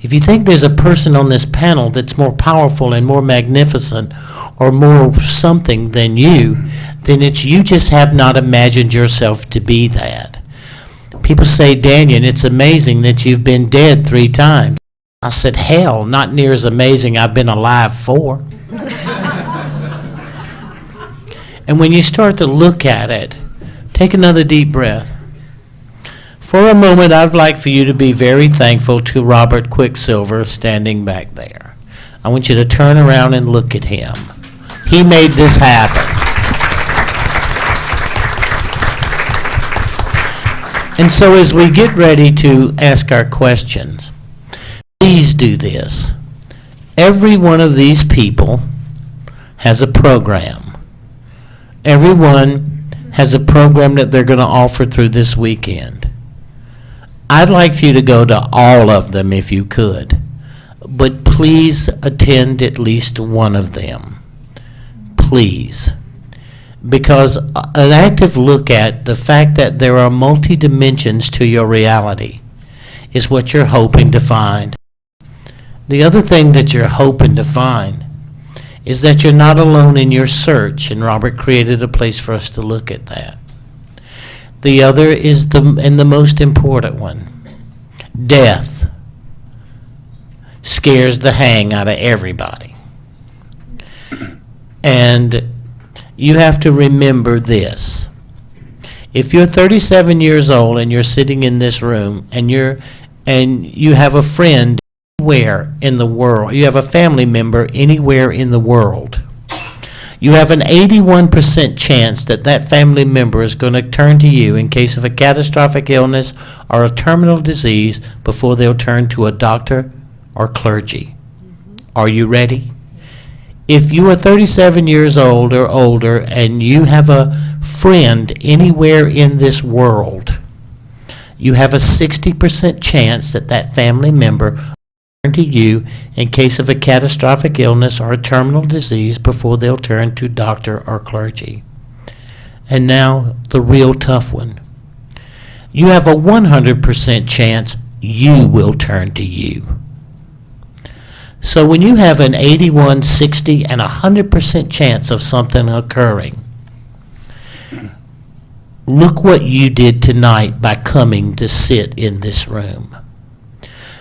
If you think there's a person on this panel that's more powerful and more magnificent or more something than you, then it's you just have not imagined yourself to be that. People say, Dannion, it's amazing that you've been dead 3 times. I said, hell, not near as amazing. I've been alive 4. And when you start to look at it, take another deep breath. For a moment, I'd like for you to be very thankful to Robert Quicksilver standing back there. I want you to turn around and look at him. He made this happen. And so as we get ready to ask our questions, please do this. Every one of these people has a program. Everyone has a program that they're going to offer through this weekend. I'd like for you to go to all of them if you could, but please attend at least one of them. Please. Because an active look at the fact that there are multi-dimensions to your reality is what you're hoping to find. The other thing that you're hoping to find is that you're not alone in your search, and Robert created a place for us to look at that. The other is the most important one. Death scares the hang out of everybody. And you have to remember this. If you're 37 years old and you're sitting in this room and you have a friend anywhere in the world, you have a family member anywhere in the world, you have an 81% chance that that family member is going to turn to you in case of a catastrophic illness or a terminal disease before they'll turn to a doctor or clergy. Are you ready? If you are 37 years old or older and you have a friend anywhere in this world, you have a 60% chance that that family member to you in case of a catastrophic illness or a terminal disease before they'll turn to doctor or clergy. And now the real tough one. You have a 100% chance you will turn to you. So when you have an 81, 60, and 100% chance of something occurring, look what you did tonight by coming to sit in this room.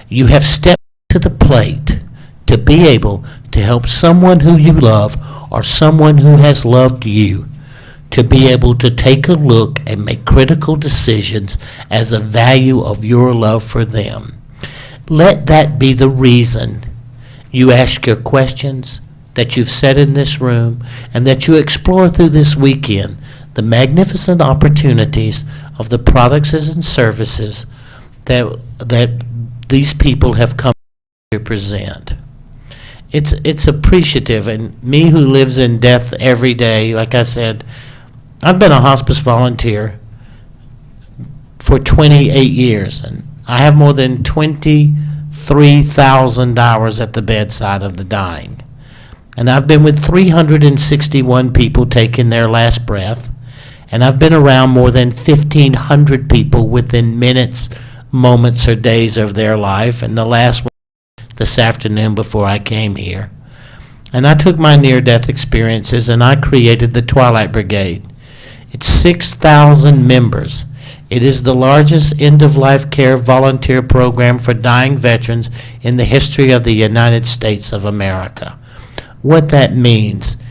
You have stepped to the plate to be able to help someone who you love or someone who has loved you to be able to take a look and make critical decisions as a value of your love for them. Let that be the reason you ask your questions, that you've sat in this room, and that you explore through this weekend the magnificent opportunities of the products and services that these people have come to present. It's appreciative, and me who lives in death every day, like I said, I've been a hospice volunteer for 28 years, and I have more than 23,000 hours at the bedside of the dying. And I've been with 361 people taking their last breath, and I've been around more than 1,500 people within minutes, moments, or days of their life, and the last one this afternoon before I came here. And I took my near-death experiences and I created the Twilight Brigade. It's 6,000 members. It is the largest end-of-life care volunteer program for dying veterans in the history of the United States of America. What that means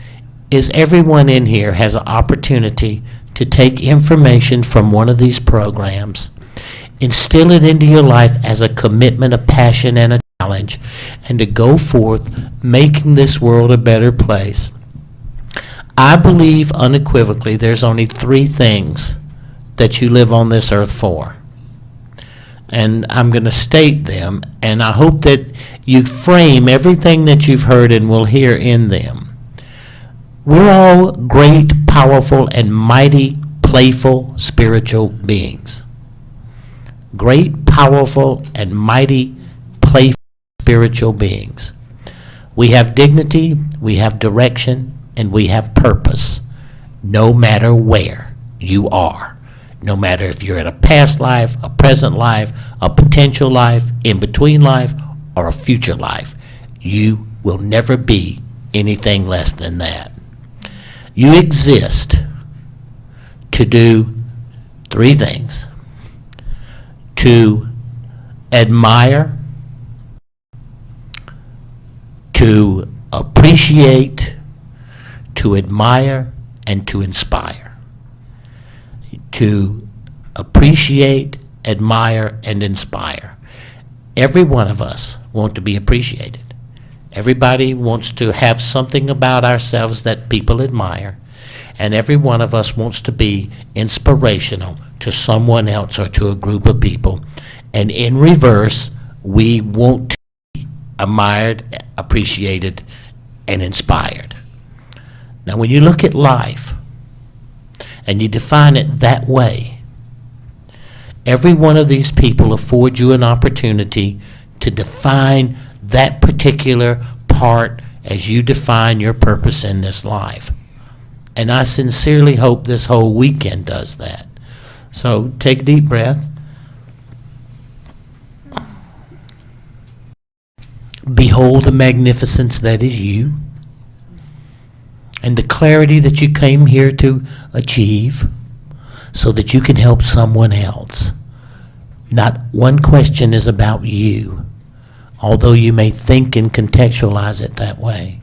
is everyone in here has an opportunity to take information from one of these programs, instill it into your life as a commitment, a passion, and a challenge, and to go forth making this world a better place. I believe unequivocally there's only 3 things that you live on this earth for. And I'm going to state them, and I hope that you frame everything that you've heard and will hear in them. We're all great, powerful, and mighty, playful, spiritual beings. Great, powerful, and mighty, playful, spiritual spiritual beings. We have dignity, we have direction, and we have purpose, no matter where you are. No matter if you're in a past life, a present life, a potential life, in between life, or a future life, you will never be anything less than that. You exist to do three things: to admire, to appreciate, to admire, and to inspire. To appreciate, admire, and inspire. Every one of us wants to be appreciated. Everybody wants to have something about ourselves that people admire, and every one of us wants to be inspirational to someone else or to a group of people. And in reverse, we want to be admired, appreciated, and inspired. Now, when you look at life and you define it that way, every one of these people affords you an opportunity to define that particular part as you define your purpose in this life. And I sincerely hope this whole weekend does that. So take a deep breath. Behold the magnificence that is you, and the clarity that you came here to achieve so that you can help someone else. Not one question is about you, although you may think and contextualize it that way.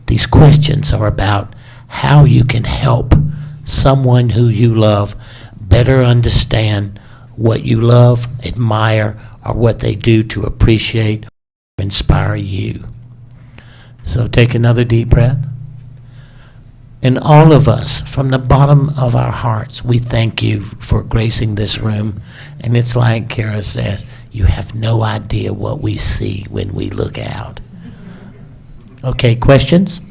These questions are about how you can help someone who you love better understand what you love, admire, or what they do to appreciate or inspire you. So take another deep breath. And all of us, from the bottom of our hearts, we thank you for gracing this room. And it's like Kara says, you have no idea what we see when we look out. Okay, questions?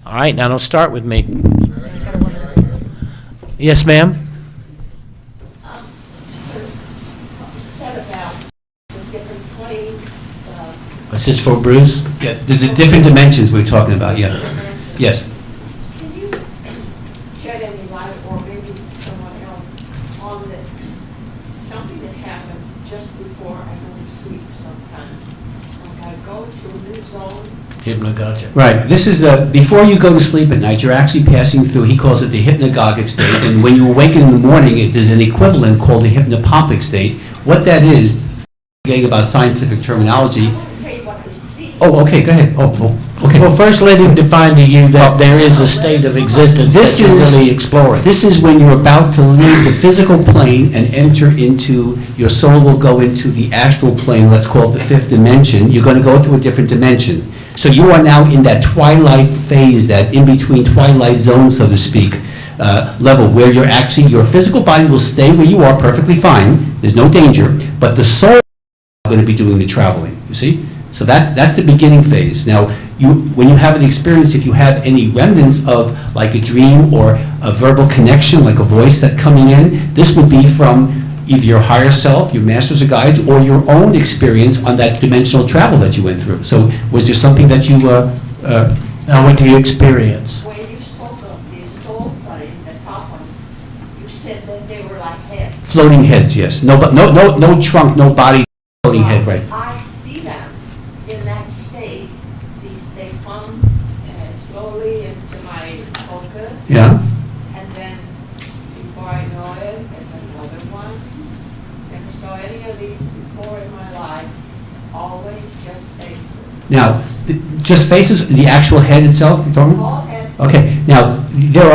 All right, now don't start with me. Yes, ma'am? Said about the different planes, Is this for Bruce? Yeah, the different dimensions we're talking about, yeah. Yes. can you shed any light, or maybe someone else, on something that happens just before I go to sleep sometimes? Like I go to a new zone. Hypnagogic. Right. This is, before you go to sleep at night, you're actually passing through, he calls it the hypnagogic state, and when you awaken in the morning, there's an equivalent called the hypnopompic state. What that is, getting about scientific terminology. I want to tell you what I see. Oh, okay, go ahead. Oh, okay. Well, first let him define to you that there is a state of existence This that you're is- really exploring. This is when you're about to leave the physical plane and enter into, your soul will go into the astral plane, let's call it the fifth dimension. You're going to go to a different dimension. So you are now in that twilight phase, that in-between twilight zone, so to speak, level, where you're actually, your physical body will stay where you are perfectly fine, there's no danger, but the soul is going to be doing the traveling, you see? So that's the beginning phase. Now, when you have an experience, if you have any remnants of like a dream or a verbal connection, like a voice that coming in, this would be from either your higher self, your masters or guides, or your own experience on that dimensional travel that you went through. So was there something that you... Now, what do you experience? When you spoke of the soul plane, the top one, you said that they were like heads. Floating heads, yes. No trunk, no body, floating head, right. I see them in that state. They come slowly into my focus. Yeah. And then before I know it, there's another one. Never saw any of these before in my life. Always just faces. Now, just faces, the actual head itself, you're talking about? All head. Okay, now,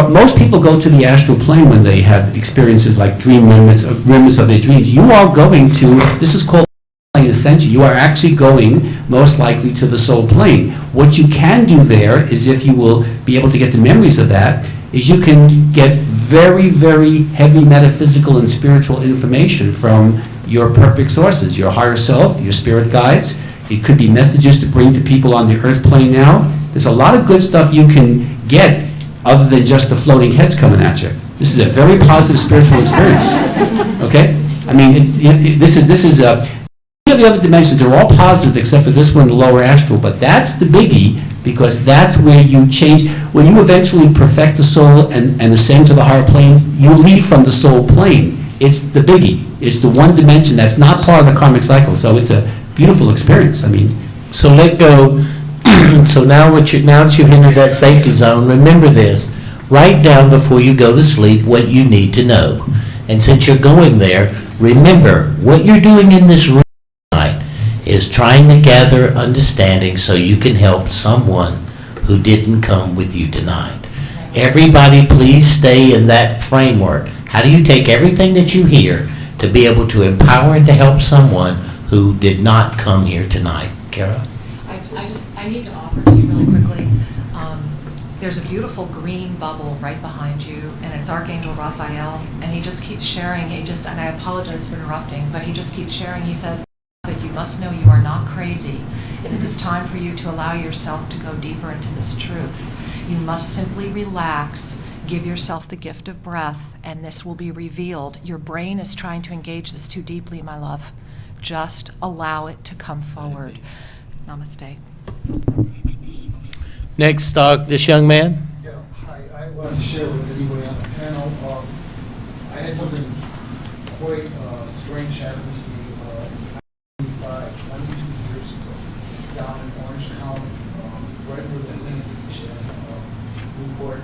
most people go to the astral plane when they have experiences like dream remnants of their dreams. You are going to, this is called plane ascension. You are actually going, most likely, to the soul plane. What you can do there is, if you will be able to get the memories of that, is you can get very, very heavy metaphysical and spiritual information from your perfect sources, your higher self, your spirit guides. It could be messages to bring to people on the earth plane now. There's a lot of good stuff you can get other than just the floating heads coming at you. This is a very positive spiritual experience. Okay? I mean, this is a... Any of the other dimensions, they're all positive except for this one, the lower astral, but that's the biggie, because that's where you change. When you eventually perfect the soul and ascend to the higher planes, you leave from the soul plane. It's the biggie. It's the one dimension that's not part of the karmic cycle. So it's a beautiful experience. I mean, So let go. So now that you've entered that safety zone, remember this. Write down before you go to sleep what you need to know. And since you're going there, remember what you're doing in this room tonight is trying to gather understanding so you can help someone who didn't come with you tonight. Everybody please stay in that framework. How do you take everything that you hear to be able to empower and to help someone who did not come here tonight? Kara? I need to offer to you really quickly. There's a beautiful green bubble right behind you, and it's Archangel Raphael, and he just keeps sharing. And I apologize for interrupting, but he just keeps sharing. He says, "But you must know you are not crazy, and it is time for you to allow yourself to go deeper into this truth. You must simply relax, give yourself the gift of breath, and this will be revealed. Your brain is trying to engage this too deeply, my love. Just allow it to come forward." Namaste. Next, this young man. Yeah, hi, I want to share with anybody on the panel. I had something quite strange happen to me 22 years ago down in Orange County, right where the Lynn Beach and Newport.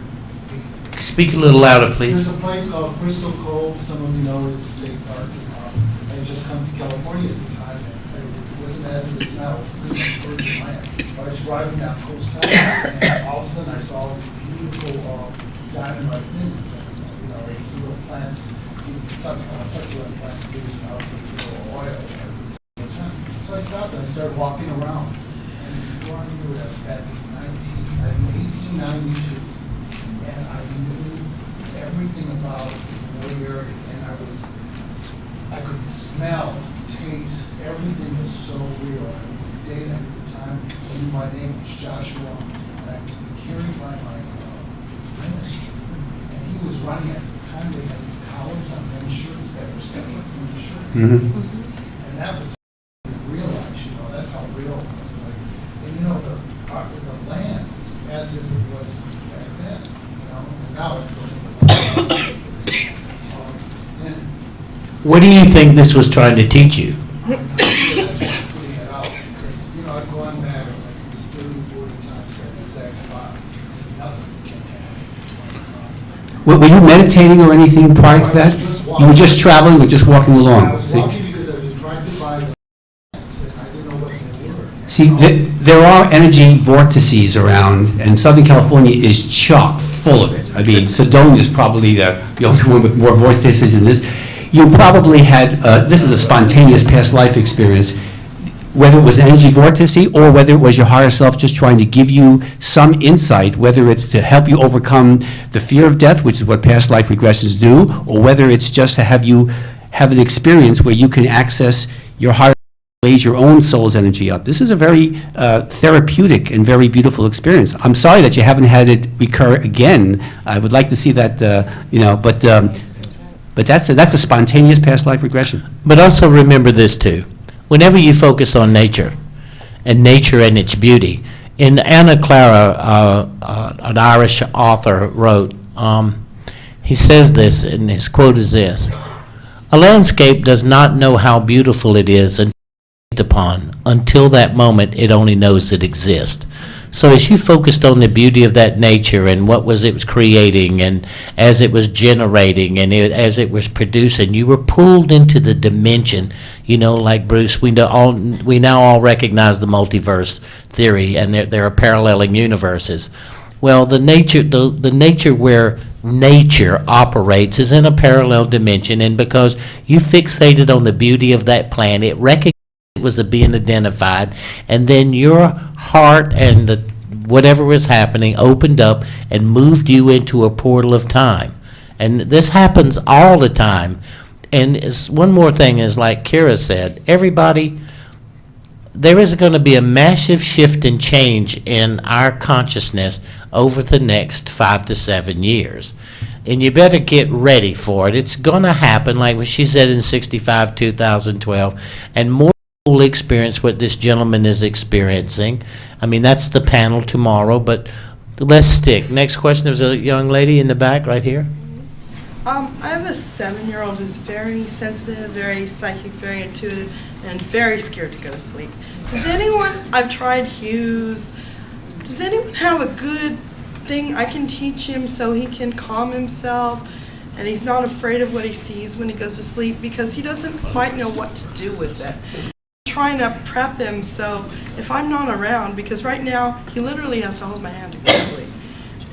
Speak a little louder, please. There's a place called Crystal Cove. Some of you know it's a state park. I had just come to California at the time, and it wasn't as it is now. It was pretty much virgin land. I was driving down Coast Highway, and all of a sudden I saw these beautiful diamond-like things, and I see little plants, succulent plants giving out little oil. So I stopped and I started walking around, and before I knew it, I was back in 1892, and I knew everything about the area, and I could smell, taste, everything was so real. And the day and the time, I knew my name was Joshua, and I was carried by my minister. And he was running at the time. They had these collars on men's shirts that were separate from the shirt. And that was something to realize, that's how real it was. And the land was as if it was back then, and now it's going to What do you think this was trying to teach you? I'm not sure that's why I'm putting it out, because, I've gone back like 30, 40 times to that exact spot. Nothing can happen. were you meditating or anything prior to that? I was just You were just walking. traveling or just walking along? I was See? walking because I was trying to buy the plants, and I didn't know what they were. See, there are energy vortices around, and Southern California is chock full of it. I mean, Sedona is probably the only one with more vortices than this. You probably had, this is a spontaneous past life experience, whether it was an energy vortice or whether it was your higher self just trying to give you some insight, whether it's to help you overcome the fear of death, which is what past life regressions do, or whether it's just to have you have an experience where you can access your higher, raise your own soul's energy up. This is a very therapeutic and very beautiful experience. I'm sorry that you haven't had it recur again. I would like to see that, but that's a spontaneous past life regression. But also remember this too. Whenever you focus on nature and its beauty, in Anna Clara, an Irish author wrote, he says this, and his quote is this: "A landscape does not know how beautiful it is upon. Until that moment, it only knows it exists." So as you focused on the beauty of that nature and what it was creating, and as it was generating, and as it was producing, you were pulled into the dimension. Like Bruce, we now all recognize the multiverse theory, and there are paralleling universes. Well, the nature where nature operates is in a parallel dimension, and because you fixated on the beauty of that plant, it recognized it was being identified, and then your heart and whatever was happening opened up and moved you into a portal of time. And this happens all the time. And one more thing is, like Kira said, everybody, there is going to be a massive shift and change in our consciousness over the next 5 to 7 years. And you better get ready for it. It's going to happen, like what she said in 65, 2012, and more fully experience what this gentleman is experiencing. I mean, that's the panel tomorrow, but let's stick. Next question, there's a young lady in the back right here. I have a 7-year-old who's very sensitive, very psychic, very intuitive, and very scared to go to sleep. Does anyone, I've tried Hughes, does anyone have a good thing I can teach him so he can calm himself and he's not afraid of what he sees when he goes to sleep, because he doesn't quite know what to do with it? I'm trying to prep him so if I'm not around, because right now he literally has to hold my hand to go to sleep.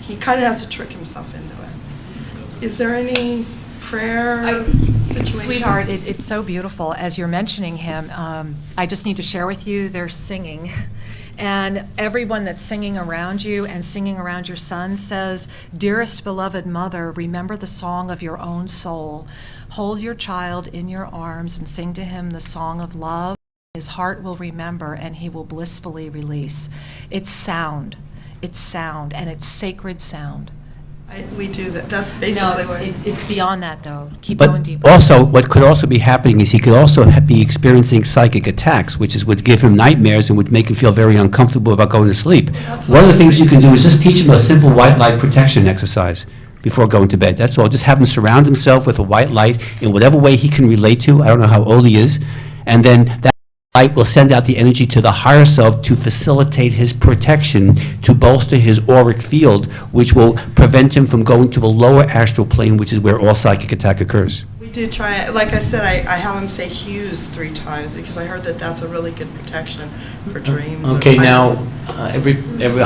He kind of has to trick himself into it. Is there any prayer situation? Sweetheart, it's so beautiful. As you're mentioning him, I just need to share with you, they're singing. And everyone that's singing around you and singing around your son says, "Dearest beloved mother, remember the song of your own soul. Hold your child in your arms and sing to him the song of love. His heart will remember and he will blissfully release." It's sound, and it's sacred sound. We do that. That's basically what It's beyond that, though. Keep going But deeper. also, what could also be happening is he could also be experiencing psychic attacks, which would give him nightmares and would make him feel very uncomfortable about going to sleep. One of the things you can do is just teach him a simple white light protection exercise before going to bed. That's all. Just have him surround himself with a white light in whatever way he can relate to. I don't know how old he is. And then that light will send out the energy to the higher self to facilitate his protection, to bolster his auric field, which will prevent him from going to the lower astral plane, which is where all psychic attack occurs. we do try it. Like I said, I have him say Hughes 3 times because I heard that that's a really good protection for dreams. Okay, now,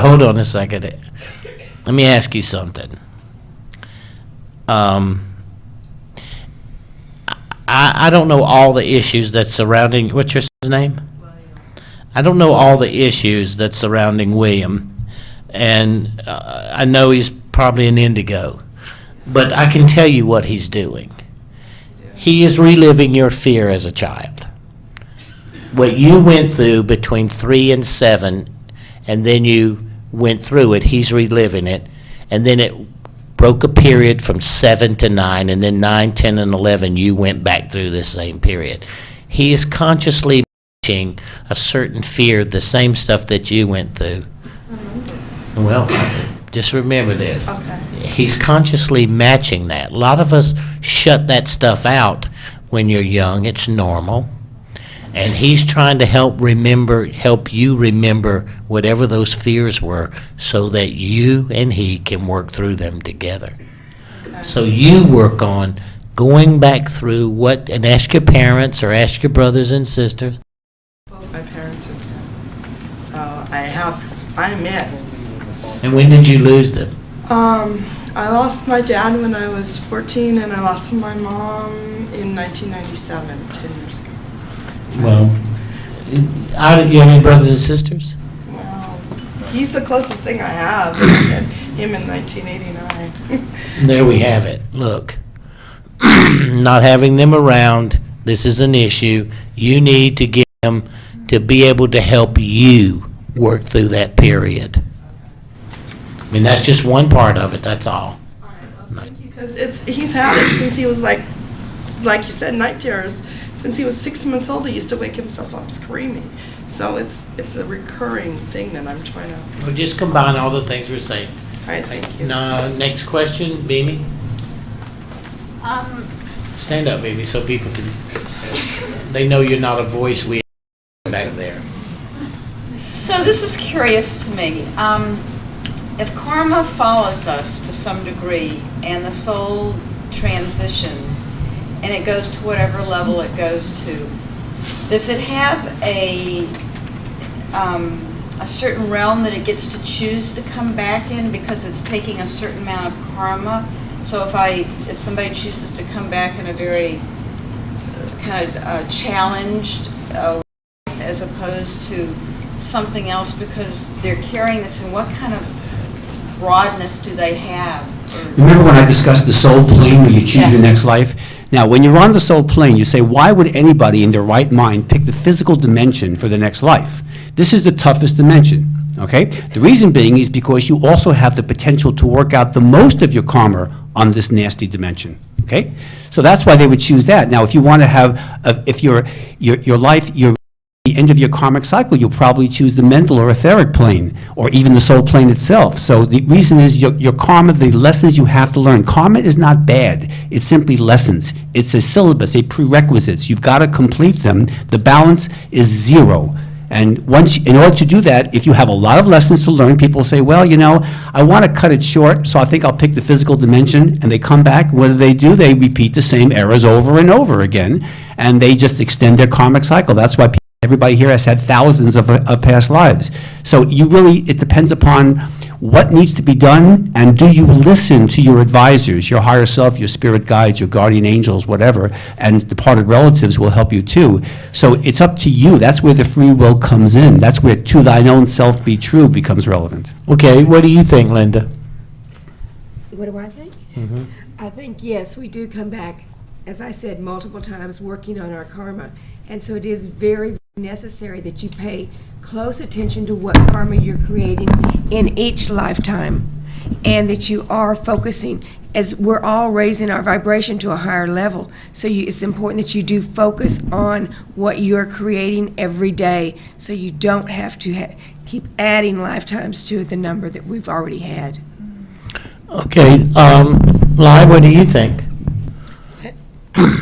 hold on a second. Let me ask you something. I don't know all the issues that's surrounding, what's your son's name? I don't know all the issues that's surrounding William, and I know he's probably an indigo, but I can tell you what he's doing. He is reliving your fear as a child. What you went through between 3 and 7, and then you went through it, he's reliving it, and then it broke a period from 7 to 9, and then 9, 10, and 11, you went back through the same period. He is consciously matching a certain fear, the same stuff that you went through. Well, just remember this. Okay. He's consciously matching that. A lot of us shut that stuff out when you're young. It's normal. And he's trying to help you remember whatever those fears were so that you and he can work through them together. So you work on going back through and ask your parents or ask your brothers and sisters. Both my parents are dead. So I'm it. And when did you lose them? I lost my dad when I was 14, and I lost my mom in 1997, 10 years ago. Well, you have any brothers and sisters? Well, he's the closest thing I have. I had him in 1989. There we have it. Look, not having them around, this is an issue. You need to get them to be able to help you work through that period. I mean, that's just one part of it, that's all. Because he's had it since he was like you said, night terrors. Since he was 6 months old, he used to wake himself up screaming. So it's a recurring thing that I'm trying to. We'll just combine all the things we're saying. All right, thank you. Now, next question, Mimi. Stand up, baby, so people can. They know you're not a voice we back there. So this is curious to me. If karma follows us to some degree and the soul transitions and it goes to whatever level it goes to, does it have a certain realm that it gets to choose to come back in because it's taking a certain amount of karma? So if somebody chooses to come back in a very kind of challenged life as opposed to something else because they're carrying this, and what kind of broadness do they have? Remember when I discussed the soul plane where you choose your next life? Now, when you're on the soul plane, you say, why would anybody in their right mind pick the physical dimension for the next life? This is the toughest dimension, okay? The reason being is because you also have the potential to work out the most of your karma on this nasty dimension, okay? So that's why they would choose that. Now, if you want to have, if your life, you're the end of your karmic cycle, you'll probably choose the mental or etheric plane, or even the soul plane itself. So the reason is your karma, the lessons you have to learn. Karma is not bad. It's simply lessons. It's a syllabus, a prerequisites. You've got to complete them. The balance is 0. And in order to do that, if you have a lot of lessons to learn, people say, well, I want to cut it short, so I think I'll pick the physical dimension, and they come back. What do? They repeat the same errors over and over again, and they just extend their karmic cycle. That's why everybody here has had thousands of past lives. So it depends upon what needs to be done, and do you listen to your advisors, your higher self, your spirit guides, your guardian angels, whatever, and departed relatives will help you too. So it's up to you. That's where the free will comes in. That's where to thine own self be true becomes relevant. Okay, what do you think, Linda? What do I think? I think, yes, we do come back, as I said, multiple times working on our karma. And so it is very necessary that you pay close attention to what karma you're creating in each lifetime, and that you are focusing, as we're all raising our vibration to a higher level. So it's important that you do focus on what you're creating every day, so you don't have to keep adding lifetimes to the number that we've already had. Okay, Lai, what do you think?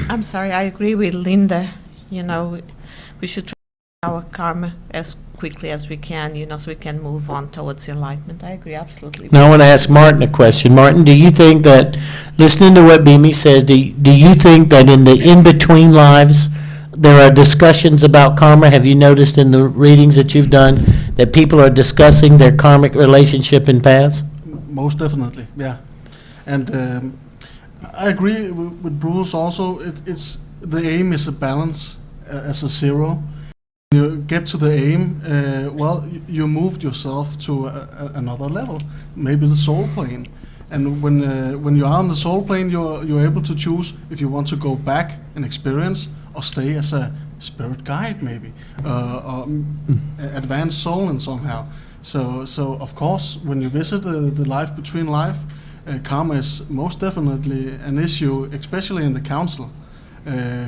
I'm sorry, I agree with Linda. We should try our karma as quickly as we can, so we can move on towards enlightenment. I agree absolutely. Now I want to ask Martin a question. Martin, do you think that, listening to what Bimi says, do you think that in the in-between lives there are discussions about karma? Have you noticed in the readings that you've done that people are discussing their karmic relationship in paths? Most definitely, yeah. And I agree with Bruce also. It's the aim is a balance as a 0. When you get to the aim, you moved yourself to another level, maybe the soul plane. And when you are on the soul plane, you're able to choose if you want to go back and experience, or stay as a spirit guide, maybe, or advanced soul in somehow. So of course, when you visit the life between life, karma is most definitely an issue, especially in the council,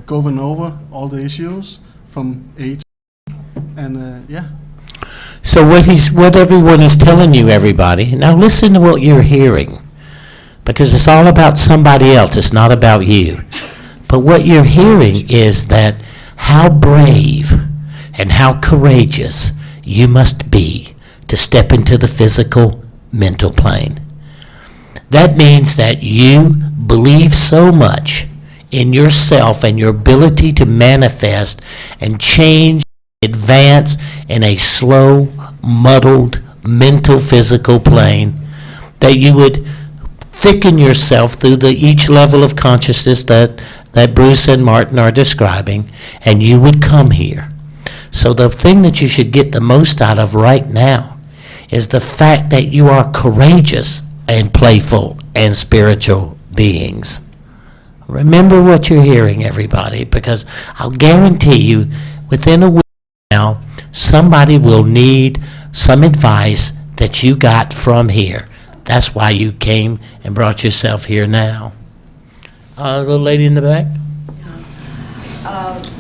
going over all the issues from A to Z. And yeah. So what everyone is telling you, everybody, now listen to what you're hearing, because it's all about somebody else, it's not about you. But what you're hearing is that how brave and how courageous you must be to step into the physical, mental plane. That means that you believe so much in yourself and your ability to manifest and change, advance in a slow, muddled, mental, physical plane, that you would thicken yourself through each level of consciousness that Bruce and Martin are describing, and you would come here. So the thing that you should get the most out of right now is the fact that you are courageous and playful and spiritual beings. Remember what you're hearing, everybody, because I'll guarantee you within a week now, somebody will need some advice that you got from here. That's why you came and brought yourself here now. The little lady in the back.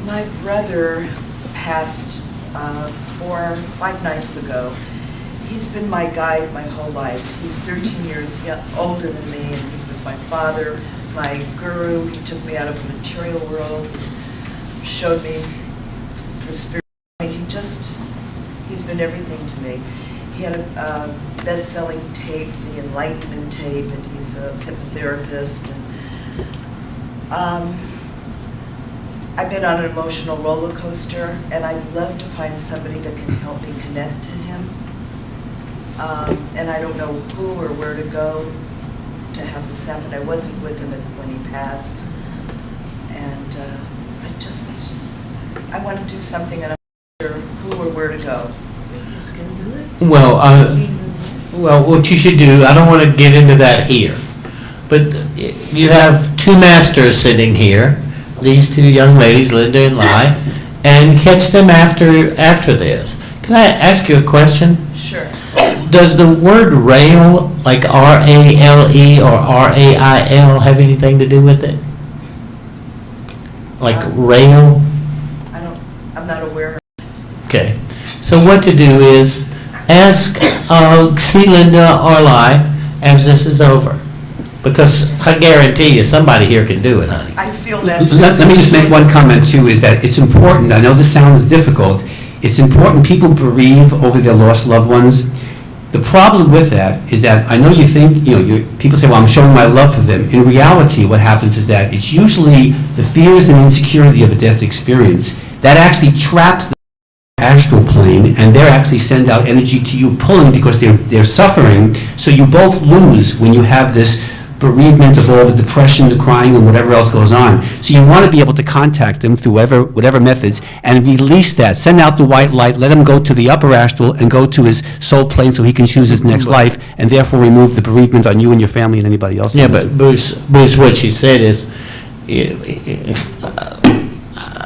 My brother passed 5 nights ago. He's been my guide my whole life. He's 13 years older than me, and he was my father, my guru. He took me out of the material world, showed me the spirit. He's been everything to me. He had a best-selling tape, the Enlightenment tape, and he's a hypnotherapist. And, I've been on an emotional roller coaster, and I'd love to find somebody that can help me connect to him. And I don't know who or where to go to have this happen. I wasn't with him when he passed. And I want to do something, and I'm not sure who or where to go. Well, what you should do, I don't want to get into that here, but you have two masters sitting here, these two young ladies, Linda and Lai, and catch them after this. Can I ask you a question? Sure. Does the word rail, like R-A-L-E or R-A-I-L, have anything to do with it? Like rail? I'm not aware. Okay, so what to do is ask, see Linda or Lai as this is over. Because I guarantee you, somebody here can do it, honey. I feel that. Let me just make one comment too, is that it's important, I know this sounds difficult, it's important people bereave over their lost loved ones. The problem with that is that I know you think, people say, well, I'm showing my love for them. In reality, what happens is that it's usually the fears and insecurity of a death experience that actually traps the astral plane, and they actually send out energy to you pulling because they're suffering. So you both lose when you have this bereavement of all the depression, the crying, and whatever else goes on. So you want to be able to contact them through whatever methods and release that. Send out the white light, let him go to the upper astral and go to his soul plane so he can choose his next life, and therefore remove the bereavement on you and your family and anybody else. Yeah, but Bruce, what she said is,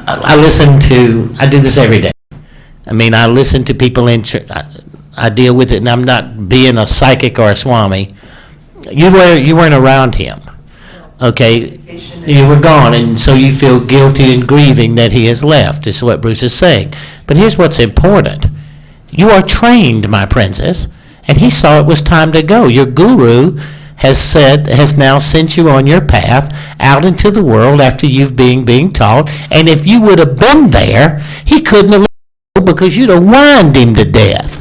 I listen to, I do this every day. I mean, I listen to people in church, I deal with it, and I'm not being a psychic or a swami. You weren't around him, okay? You were gone, and so you feel guilty and grieving that he has left, is what Bruce is saying. But here's what's important. You are trained, my princess, and he saw it was time to go. Your guru has now sent you on your path out into the world after you've been being taught, and if you would have been there, he couldn't have let you go because you'd have whined him to death.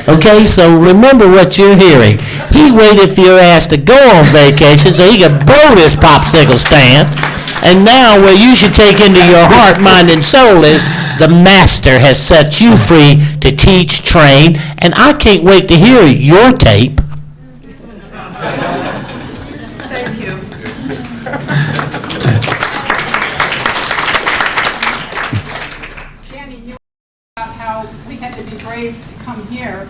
Okay, so remember what you're hearing. He waited for your ass to go on vacation so he could blow this popsicle stand. And now what you should take into your heart, mind, and soul is the master has set you free to teach, train, and I can't wait to hear your tape. Thank you. Danny, you about how we had to be brave to come here,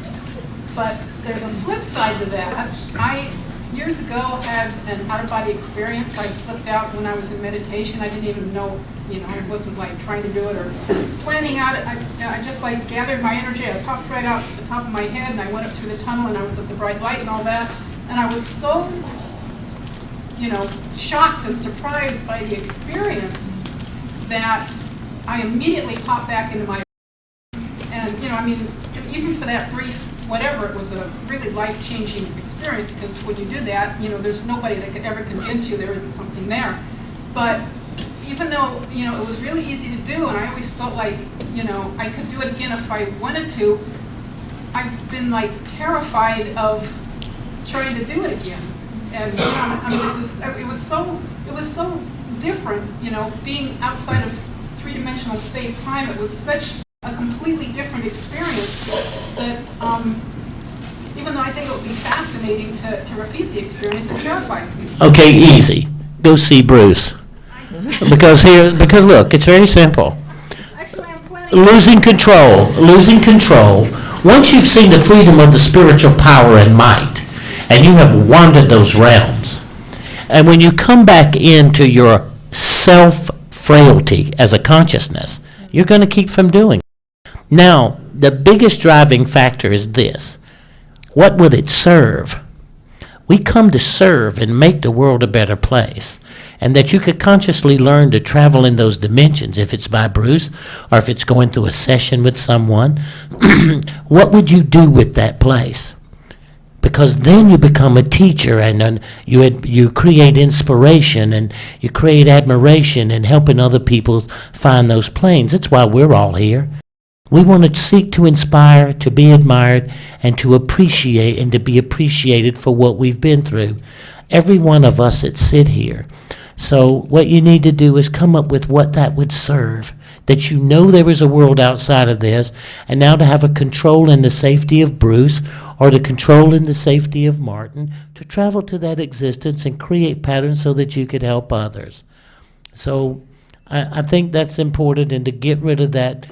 but there's a flip side to that. I, years ago, had an out-of-body experience. I slipped out when I was in meditation. I didn't even know, I wasn't like trying to do it or planning out it. I just like gathered my energy. I popped right out the top of my head, and I went up through the tunnel, and I was at the bright light and all that. And I was so, shocked and surprised by the experience that I immediately popped back into my, and even for that brief whatever, it was a really life-changing experience, because when you do that, there's nobody that could ever convince you there isn't something there. But even though, it was really easy to do, and I always felt like, I could do it again if I wanted to, I've been like terrified of trying to do it again. And it was so different, being outside of three-dimensional space-time. It was such a completely different experience that even though I think it would be fascinating to repeat the experience, it terrifies me. Okay, easy. Go see Bruce. Because look, it's very simple. Actually, I'm planning. Losing control. Once you've seen the freedom of the spiritual power and might, and you have wandered those realms, and when you come back into your self-frailty as a consciousness, you're going to keep from doing it. Now, the biggest driving factor is this. What will it serve? We come to serve and make the world a better place. And that you could consciously learn to travel in those dimensions, if it's by Bruce or if it's going through a session with someone. What would you do with that place? Because then you become a teacher, and then you create inspiration and you create admiration and helping other people find those planes. That's why we're all here. We want to seek to inspire, to be admired, and to appreciate, and to be appreciated for what we've been through. Every one of us that sit here. So what you need to do is come up with what that would serve, that there is a world outside of this, and now to have a control in the safety of Bruce, or the control in the safety of Martin, to travel to that existence and create patterns so that you could help others. So I think that's important, and to get rid of that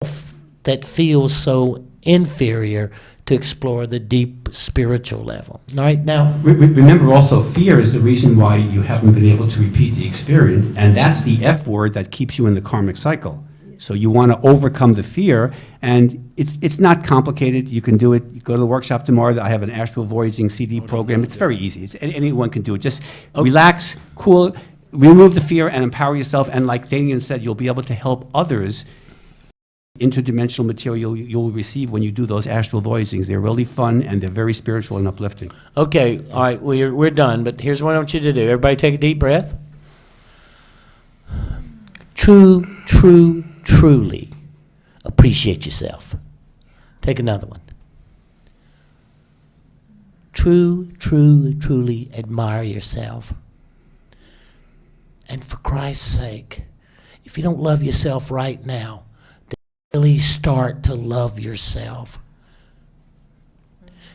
self that feels so inferior, to explore the deep spiritual level. All right, now. Remember also, fear is the reason why you haven't been able to repeat the experience, and that's the F word that keeps you in the karmic cycle. So you want to overcome the fear, and it's not complicated. You can do it. You go to the workshop tomorrow. I have an astral voyaging CD program. It's very easy. Anyone can do it. Just relax, cool, remove the fear, and empower yourself. And like Dannion said, you'll be able to help others interdimensional material you'll receive when you do those astral voyagings. They're really fun, and they're very spiritual and uplifting. Okay, all right, we're done, but here's what I want you to do. Everybody take a deep breath. Truly appreciate yourself. Take another one. Truly admire yourself. And for Christ's sake, if you don't love yourself right now, really start to love yourself.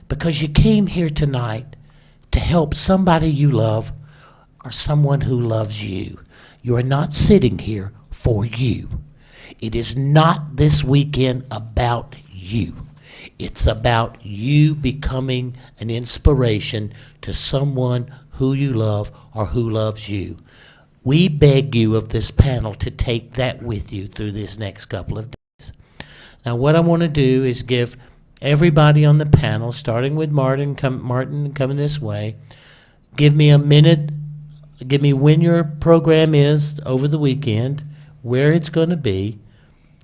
Because you came here tonight to help somebody you love or someone who loves you. You are not sitting here for you. It is not this weekend about you. It's about you becoming an inspiration to someone who you love or who loves you. We beg you of this panel to take that with you through this next couple of days. Now, what I want to do is give everybody on the panel, starting with Martin coming this way, give me a minute, give me when your program is over the weekend, where it's going to be,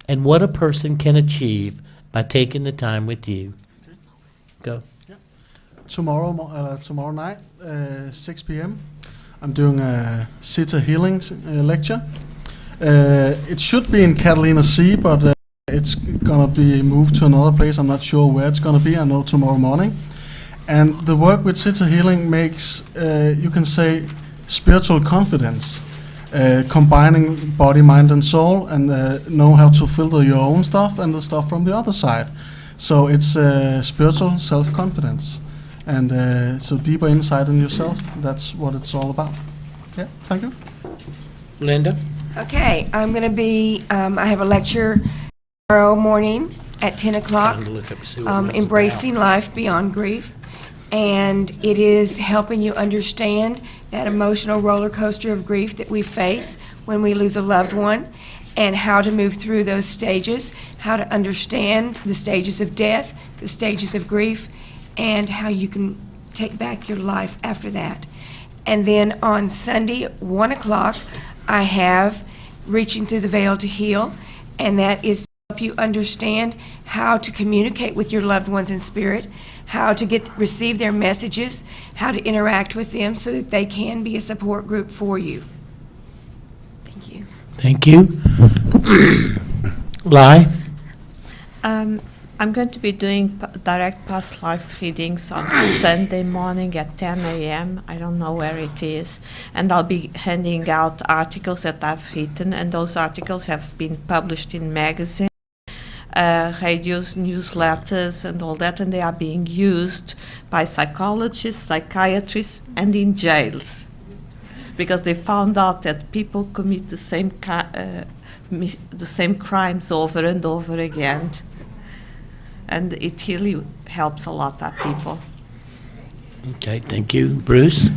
and what a person can achieve by taking the time with you. Go. Tomorrow night, 6 p.m., I'm doing a Theta Healing lecture. It should be in Catalina C, but it's going to be moved to another place. I'm not sure where it's going to be. I know tomorrow morning. And the work with Theta Healing makes, you can say, spiritual confidence, combining body, mind, and soul, and know how to filter your own stuff and the stuff from the other side. So it's spiritual self-confidence. And so deeper insight in yourself, that's what it's all about. Yeah, thank you. Linda? Okay, I'm going to be, I have a lecture tomorrow morning at 10 o'clock, Embracing Life Beyond Grief. And it is helping you understand that emotional roller coaster of grief that we face when we lose a loved one, and how to move through those stages, how to understand the stages of death, the stages of grief, and how you can take back your life after that. And then on Sunday at 1 o'clock, I have Reaching Through the Veil to Heal, and that is to help you understand how to communicate with your loved ones in spirit, how to receive their messages, how to interact with them so that they can be a support group for you. Thank you. Thank you. Lai? I'm going to be doing direct past life readings on Sunday morning at 10 a.m. I don't know where it is. And I'll be handing out articles that I've written, and those articles have been published in magazines, radios, newsletters, and all that, and they are being used by psychologists, psychiatrists, and in jails. Because they found out that people commit the same crimes over and over again. And it really helps a lot of people. Okay, thank you. Bruce?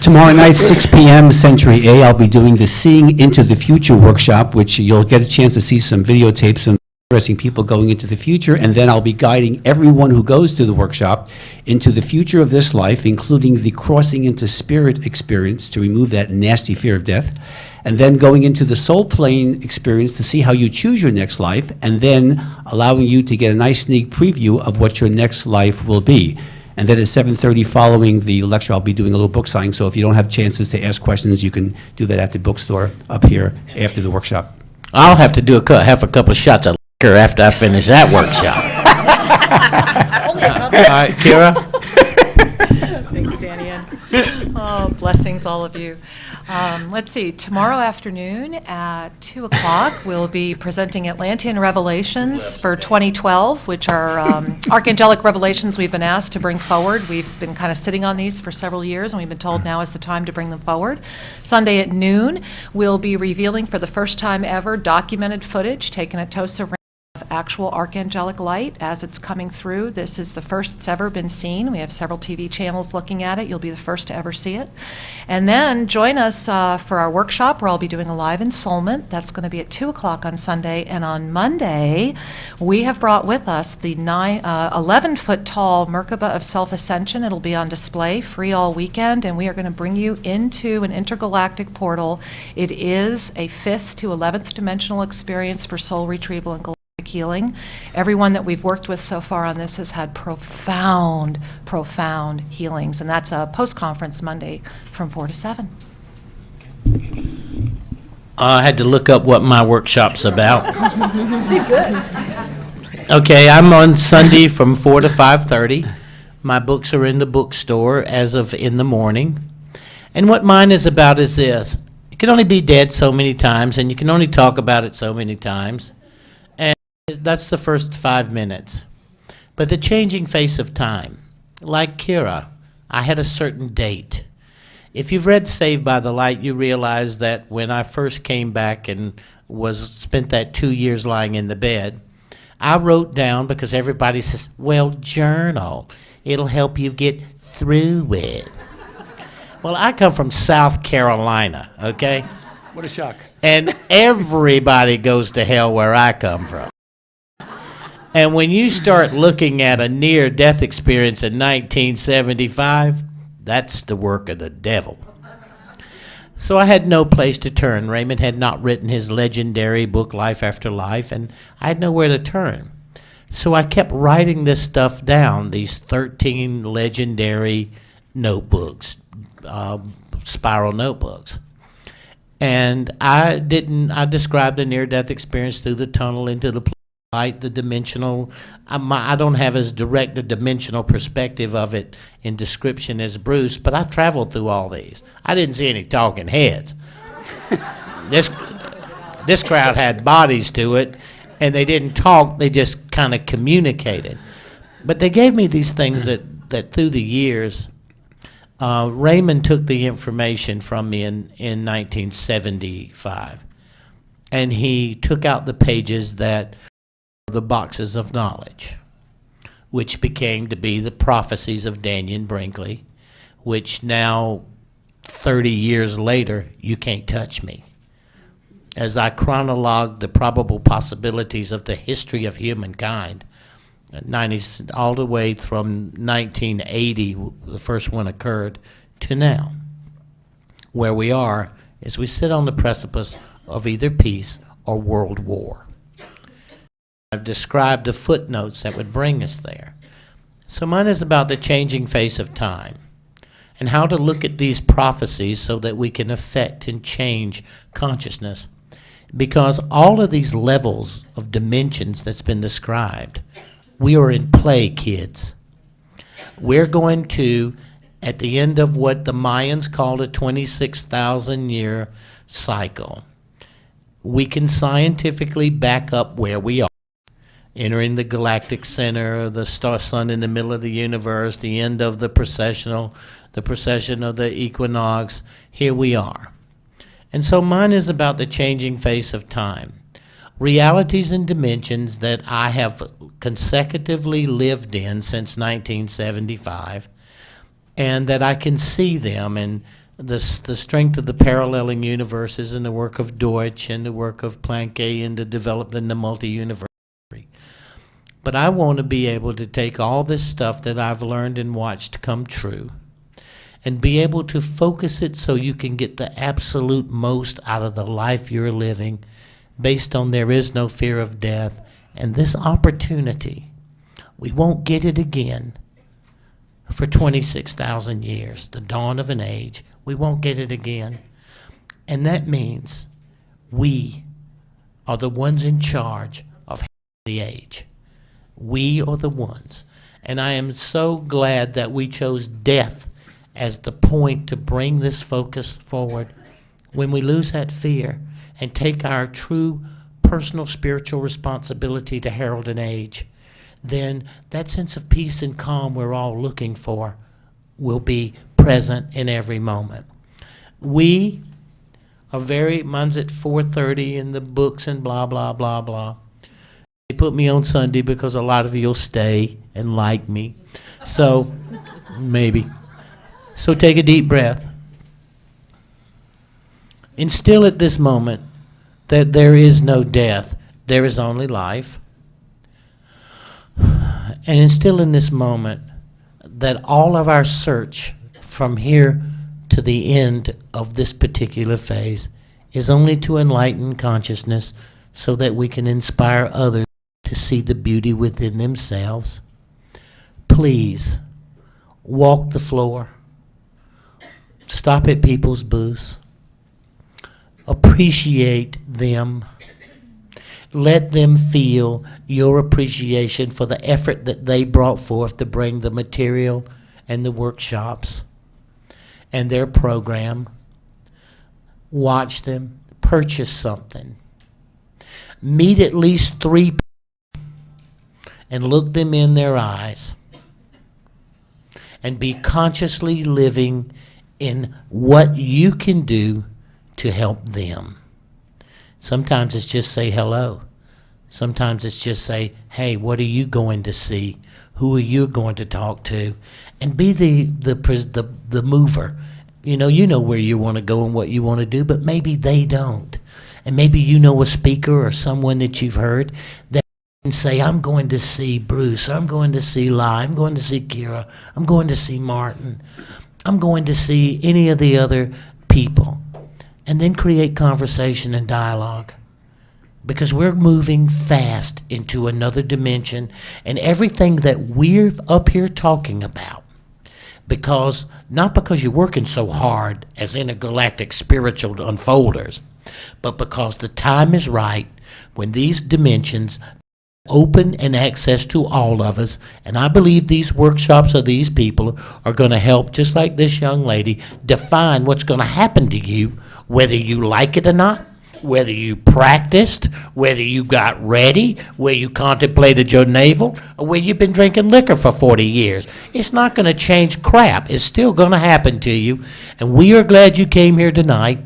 Tomorrow night, 6 p.m. Century A, I'll be doing the Seeing Into the Future workshop, which you'll get a chance to see some videotapes and interesting people going into the future, and then I'll be guiding everyone who goes to the workshop into the future of this life, including the crossing into spirit experience to remove that nasty fear of death, and then going into the soul plane experience to see how you choose your next life, and then allowing you to get a nice sneak preview of what your next life will be. And then at 7:30 following the lecture, I'll be doing a little book signing, so if you don't have chances to ask questions, you can do that at the bookstore up here after the workshop. I'll have to do have a couple of shots of liquor after I finish that workshop. Only a couple. All right, Kira? Thanks, Dannion. Oh, blessings, all of you. Let's see, tomorrow afternoon at 2 o'clock, we'll be presenting Atlantean Revelations for 2012, which are archangelic revelations we've been asked to bring forward. We've been kind of sitting on these for several years, and we've been told now is the time to bring them forward. Sunday at noon, we'll be revealing for the first time ever documented footage taken at Tosa of actual archangelic light as it's coming through. This is the first it's ever been seen. We have several TV channels looking at it. You'll be the first to ever see it. And then join us for our workshop where I'll be doing a live ensoulment. That's going to be at 2 o'clock on Sunday. And on Monday, we have brought with us the 11-foot tall Merkaba of Self-Ascension. It'll be on display free all weekend, and we are going to bring you into an intergalactic portal. It is a 5th to 11th dimensional experience for soul retrieval and galactic healing. Everyone that we've worked with so far on this has had profound, profound healings, and that's a post-conference Monday from 4 to 7. I had to look up what my workshop's about. Did good. Okay, I'm on Sunday from 4 to 5:30. My books are in the bookstore as of in the morning. And what mine is about is this. You can only be dead so many times, and you can only talk about it so many times. And that's the first 5 minutes. But the changing face of time, like Kira, I had a certain date. If you've read Saved by the Light, you realize that when I first came back and spent that 2 years lying in the bed, I wrote down, because everybody says, well, journal. It'll help you get through it. Well, I come from South Carolina, okay? What a shock. And everybody goes to hell where I come from. And when you start looking at a near-death experience in 1975, that's the work of the devil. So I had no place to turn. Raymond had not written his legendary book, Life After Life, and I had nowhere to turn. So I kept writing this stuff down, these 13 legendary notebooks, spiral notebooks. And I described the near-death experience through the tunnel into the light, the dimensional. I don't have as direct a dimensional perspective of it in description as Bruce, but I traveled through all these. I didn't see any talking heads. This crowd had bodies to it, and they didn't talk, they just kind of communicated. But they gave me these things that through the years, Raymond took the information from me in 1975, and he took out the pages that the boxes of knowledge, which became to be the prophecies of Dannion Brinkley, which now, 30 years later, you can't touch me. As I chronologue the probable possibilities of the history of humankind, all the way from 1980, the first one occurred, to now, where we are is we sit on the precipice of either peace or world war. I've described the footnotes that would bring us there. So mine is about the changing face of time and how to look at these prophecies so that we can affect and change consciousness. Because all of these levels of dimensions that's been described, we are in play, kids. We're going to, at the end of what the Mayans called a 26,000-year cycle, we can scientifically back up where we are. Entering the galactic center, the star sun in the middle of the universe, the end of the procession of the equinox, here we are. And so mine is about the changing face of time. Realities and dimensions that I have consecutively lived in since 1975, and that I can see them, and the strength of the paralleling universes and the work of Deutsch and the work of Planck and the development in the multi-universe. But I want to be able to take all this stuff that I've learned and watched come true and be able to focus it so you can get the absolute most out of the life you're living based on there is no fear of death. And this opportunity, we won't get it again for 26,000 years, the dawn of an age. We won't get it again. And that means we are the ones in charge of the age. We are the ones. And I am so glad that we chose death as the point to bring this focus forward. When we lose that fear and take our true personal spiritual responsibility to herald an age, then that sense of peace and calm we're all looking for will be present in every moment. We are mine's at 4:30 in the books and blah, blah, blah, blah. They put me on Sunday because a lot of you will stay and like me. So, maybe. So take a deep breath. Instill at this moment that there is no death, there is only life. And instill in this moment that all of our search from here to the end of this particular phase is only to enlighten consciousness so that we can inspire others to see the beauty within themselves, please walk the floor. Stop at people's booths. Appreciate them. Let them feel your appreciation for the effort that they brought forth to bring the material and the workshops and their program. Watch them. Purchase something. Meet at least 3 people and look them in their eyes and be consciously living in what you can do to help them. Sometimes it's just say hello. Sometimes it's just say, hey, what are you going to see? Who are you going to talk to? And be the mover. You know where you want to go and what you want to do, but maybe they don't. And maybe you know a speaker or someone that you've heard that can say, I'm going to see Bruce, I'm going to see Lai, I'm going to see Kira, I'm going to see Martin, I'm going to see any of the other people. And then create conversation and dialogue. Because we're moving fast into another dimension, and everything that we're up here talking about, not because you're working so hard as intergalactic spiritual unfolders, but because the time is right when these dimensions open and access to all of us. And I believe these workshops of these people are going to help, just like this young lady, define what's going to happen to you, whether you like it or not, whether you practiced, whether you got ready, whether you contemplated your navel, or whether you've been drinking liquor for 40 years. It's not going to change crap. It's still going to happen to you. And we are glad you came here tonight.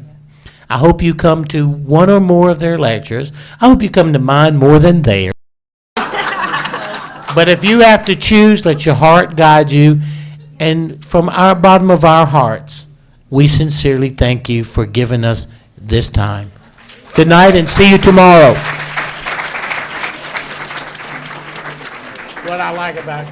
I hope you come to one or more of their lectures. I hope you come to mine more than theirs. But if you have to choose, let your heart guide you. And from our bottom of our hearts, we sincerely thank you for giving us this time. Good night and see you tomorrow. What I like about